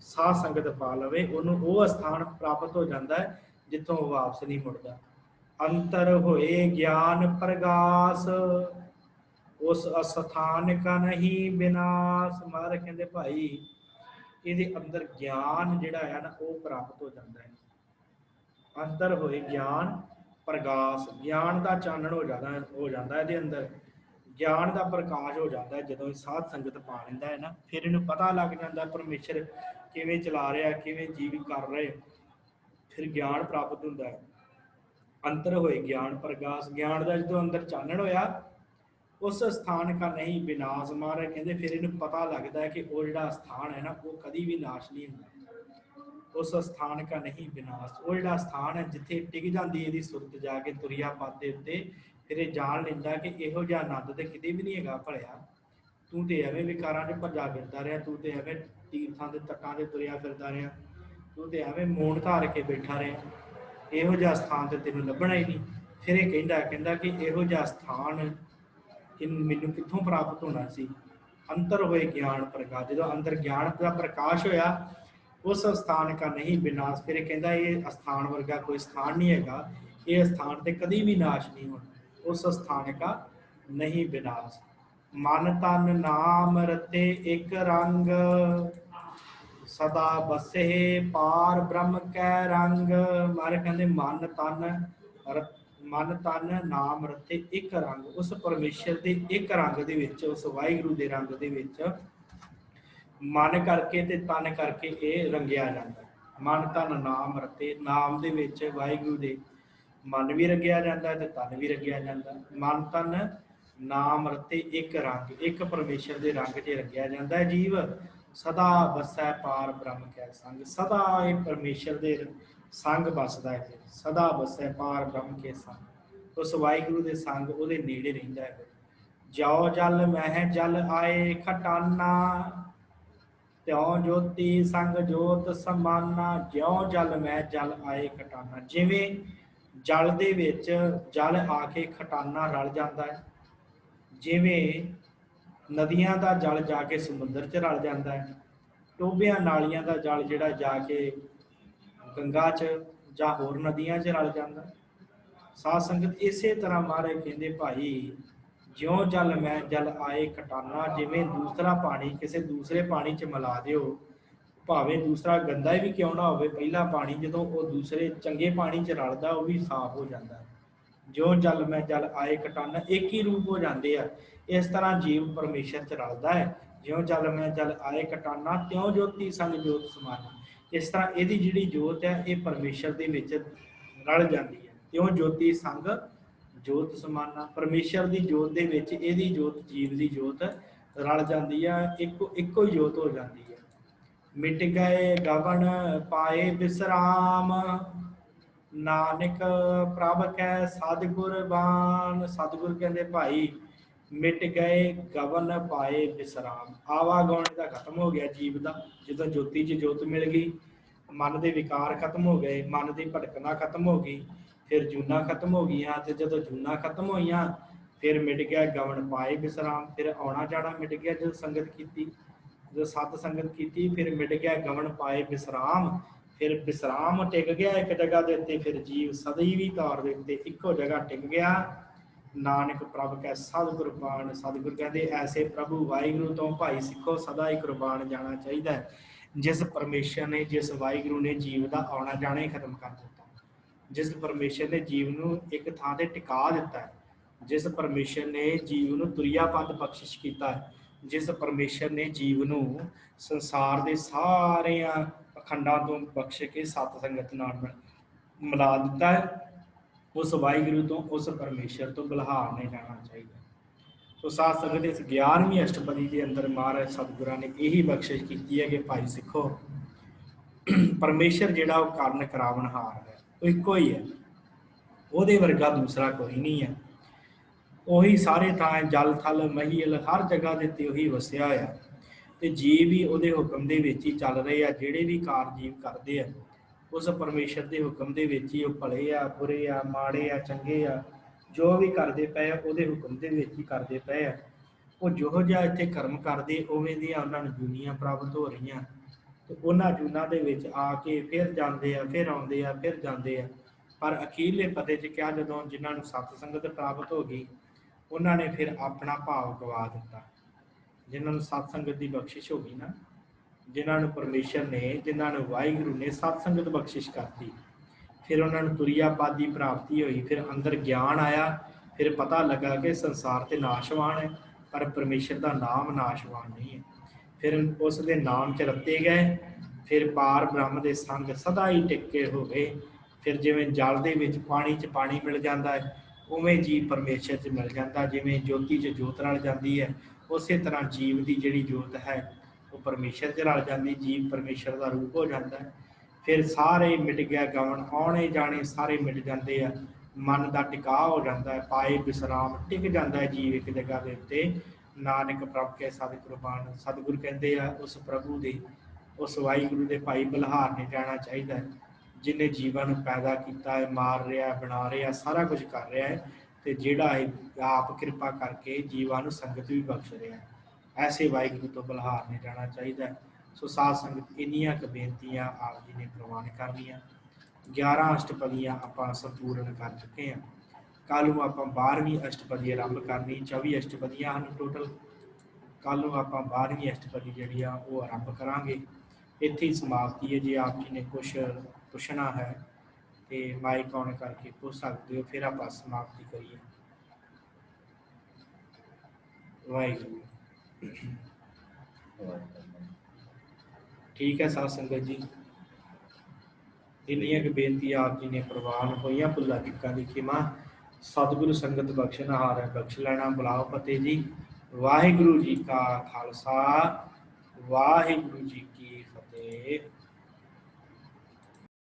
साध संगत पा लवे उहनूं वो स्थान प्राप्त हो जाता है जिथों वापस नहीं मुड़दा। अंतर होए ज्ञान प्रगास, उस अस्थान का नहीं विनाश। महाराज कहंदे भाई ਇਹਦੇ अंदर ज्ञान जिहड़ा है ना वो प्राप्त हो जाता है। अंतर होए ज्ञान प्रकाश, ज्ञान का चानण हो जाता है ਇਹਦੇ अंदर, ज्ञान का प्रकाश हो जाता है ਜਦੋਂ साध संगत पा लैंदा है ना, फिर इहनूं पता लग जाता परमेश्वर किवें चला रहा, किवें जीव कर रहे, फिर ज्ञान प्राप्त होता है। अंतर होए ज्ञान प्रकाश, ज्ञान का जो अंदर चानण होया, उस स्थान का नहीं विनाश। महाराज कहते फिर इन्हें पता लगता है कि वो जिहड़ा स्थान है ना वो कभी भी नाश नहीं होता। उस स्थान का नहीं विनाश, वो जिहड़ा स्थान है जिथे टिक जाती है सुरत जाके तुरिया पद के उत्ते, फिर ये जान लेंदा कि इहो जिहा आनंद तो किते भी नहीं हैगा भलिया, तू तो एवें विकारां च भज्जा फिरदा रहा, तू तो एवें तीर्थां के तटां ते तुरिया फिरदा रहा, तू तो एवें मौन धार के बैठा रहा, इहो जिहा स्थान तो तेनों लभना ही नहीं। फिर ये कहंदा कि इहो जिहा स्थान मैनू कितों प्राप्त होना सी। अंतर होए ज्ञान प्रकाश, जो अंदर ज्ञान का प्रकाश होया, उस स्थान का नहीं विनाश। फिर कहता ये स्थान वर्गा कोई स्थान नहीं हैगा, ये स्थान ते कभी भी नाश नहीं होना, उस स्थान का नहीं विनाश। मन तन नाम रते एक रंग, सदा बसे पार ब्रह्म कै रंग। मारे कहते मन तन मन तन नाम रते एक रंग, उस परमेश्वर के एक रंग दे विच, उस वाहिगुरू के रंग दे विच मन करके ते तन करके ये रंगिया जाता है। मन तन नाम रते, नाम दे विच वाहिगुरू दे मन भी रंगिया जाता है, तन भी रंगिया जाता है। मन तन नाम रते एक रंग, एक परमेश्वर के रंग च रंगिया जाता है जीव। सदा बसै पार ब्रह्म कै संग, सदा ये परमेश्वर के संग बसदा है, सदा बसै पार ब्रह्म के संग, उस वाहिगुरू के संग उहदे नेड़े रहिंदा है। ज्यों जल मह जल आए खटाना, त्यों ज्योति संग जोत समाना, ज्यों जल मह जल आए खटाना। जिवें जल दे विच जल आके खटाना रल जाता है, जिवें नदियां का जल जाके समुद्र च रल जाता है, टोबियां नालियां का जल जिहड़ा जाके गंगा च जां होर नदियां च रल जाता है। साध संगत इस तरह महाराज कहते भाई, ज्यों जल मैं जल आए खटाना, जिवें दूसरा पानी किसी दूसरे पानी च मिला दिओ, भावें दूसरा गंदा भी क्यों ना हो, पहला पानी जो वो दूसरे चंगे पानी च रलदा वो भी साफ हो जाता है। ज्यों जल मैं जल आए खटाना, एक ही रूप हो जाते हैं। इस तरह जीव परमेश्वर च रलदा है। ज्यों जल मैं जल आए खटाना, त्यों ज्योति संग जोत समाना। इस तरह यदी जिहड़ी जोत है ये परमेश्वर दे विच रल जाती है। त्यों ज्योति संग जोत समाना, परमेश्वर की जोत दे विच इहदी जोत जीव की जोत रल जाती है, इको ही जोत हो जाती है। मिट गए गवन पाए विश्राम, नानक प्रभ कै सतगुर बान। सतगुर कहते भाई मिट गए गवन पाए विश्राम, आवागौन का खत्म हो गया जीव का, जो ज्योति च जोत मिल गई, मन के विकार खत्म हो गए, मन की भटकना खत्म हो गई, फिर जूना खत्म हो गई। तो जो जूना खत्म हुई फिर मिट गया गवन पाए विश्राम, फिर आना जाना मिट गया जो संगत की, जो सत संगत की, फिर मिट गया गवन पाए विश्राम, फिर विश्राम टिक गया एक जगह के उत्ते, फिर जीव सदैवी तौर के उत्ते इको जगह टिक गया। नानक प्रभ कै सतगुर बाण, सतगुर कहते ऐसे प्रभु वाहिगुरू तो भाई सिखो सदा ही कुर्बान जाना चाहिए, जिस परमेश्वर ने जिस वाहिगुरू ने जीव का आना जाना ही खत्म कर दिता, जिस परमेश्वर ने जीव को एक थां ते टिका दिता है, जिस परमेश्वर ने जीव को तुरिया पद बख्शिश किया है, जिस परमेश्वर ने जीव को संसार के सारे अखंडा तो बख्श के सत संगत नाल मिला दिता है, उस वाहिगुरू तो उस परमेश्वर तो बलहार नहीं जाना चाहिए। तो साथ संगत इस 11वीं अष्टपदी के अंदर महाराज सतगुਰਾਂ ने यही बख्शिश की है कि भाई सिखो परमेश्वर जिहड़ा वो करन करावनहार है, वो एको ही है, ਉਹਦੇ वर्गा दूसरा कोई नहीं है। ਉਹੀ ਸਾਰੇ ਥਾਂ जल थल महील हर जगह ਦੇ ਉੱਤੇ ਉਹੀ ਵਸਿਆ ਆ, ਤੇ ਜੀਵ ਵੀ ਉਹਦੇ ਹੁਕਮ ਦੇ ਵਿੱਚ ਹੀ ਚੱਲ ਰਹੇ ਆ। ਜਿਹੜੇ ਵੀ ਕਾਰ ਜੀਵ ਕਰਦੇ ਆ उस परमेश्वर के हुक्म के विच ही भले आ बुरे आ माड़े आ चंगे आ जो भी करते पे उहदे हुक्म के विच ही करते पे आ। वो जो जिहा इत्थे कर्म करते उवें दियां उन्हां नूं जूनियां प्राप्त हो रही, तो उन्हां जूनां दे विच आके फिर जाते आ, फिर आउंदे आ, फिर जाते आ। पर अखीरले पते च क्या जदों जिन्हां नूं सत संगत प्राप्त हो गई उन्हां ने फिर अपना भाव गवा दिता। जिन्हां नूं सत संगत की बख्शिश हो गई ना, जिन्होंने परमेश्वर ने जिन्होंने वाहिगुरू ने सत्संगत बख्शिश करती, फिर उन्होंने तुरिया पद की प्राप्ति हुई, फिर अंदर ज्ञान आया, फिर पता लगा कि संसार तो नाशवान है पर परमेश्वर का नाम नाशवान नहीं है। फिर उस दे नाम च रते गए, फिर पार ब्रह्म के संग सदा ही टिके हो गए। फिर जिवें जल दे विच पानी च पानी मिल जाता है उवें जीव परमेश्वर च मिल जाता, जिवें ज्योति च जोत रल जाती है उस तरह जीव की जिहड़ी जोत है वो परमेश्वर च रल जाती, जीव परमेश्वर का रूप हो जाता है। फिर सारे मिट गया गवन, आने जाने सारे मिट जाते हैं, मन का टिका हो जाता है, पाए विश्राम टिक जाता है जीव एक जगह के उत्ते। नानक प्रभ के सतगुर बाण, सतगुर कहते हैं उस प्रभु के उस वाहिगुरू के भाई बलहार नहीं जाना चाहिए, जिन्हें जीवन पैदा किया है, मार रहा है, बना रहा, सारा कुछ कर रहा है, तो जिहड़ा आप कृपा करके जीवां नूं संगत भी बख्श रहा है, ऐसे वाहिगुरू तो बलहार नहीं जाना चाहिए। सो साध संगत इन्नियां क बेनतियां आप जी ने प्रवान करनियां। 11 अष्टपदियां आपां संपूर्ण कर चुके हैं। कल नूं आपां 12वीं अष्टपदी आरंभ करनी, 24 अष्टपदियां हैं टोटल। कल नूं आपां 12वीं अष्टपदी जिहड़ी आ वो आरंभ करांगे। इत्थे ही समाप्ति है। जे आप जी ने कुछ पुछना है ਤੇ ਮਾਈਕ ਔਨ ਕਰਕੇ ਪੁੱਛ ਸਕਦੇ ਹੋ, ਫਿਰ ਆਪਾਂ ਸਮਾਪਤੀ ਕਰੀਏ। ਵਾਹਿਗੁਰੂ। ਠੀਕ ਹੈ ਸਾਧ ਸੰਗਤ ਜੀ, ਇੰਨੀਆਂ ਕੁ ਬੇਨਤੀ ਆਪ ਜੀ ਨੇ ਪ੍ਰਵਾਨ ਹੋਈਆਂ। ਭੁੱਲਾਂ ਚੁੱਕਾਂ ਦੀ ਖਿਮਾ, ਸਤਿਗੁਰੂ ਸੰਗਤ ਬਖਸ਼ਣਹਾਰ ਹੈ, ਬਖਸ਼ ਲੈਣਾ। ਬੁਲਾਓ ਫਤਿਹ ਜੀ। ਵਾਹਿਗੁਰੂ ਜੀ ਕਾ ਖਾਲਸਾ, ਵਾਹਿਗੁਰੂ ਜੀ ਕੀ ਫਤਿਹ।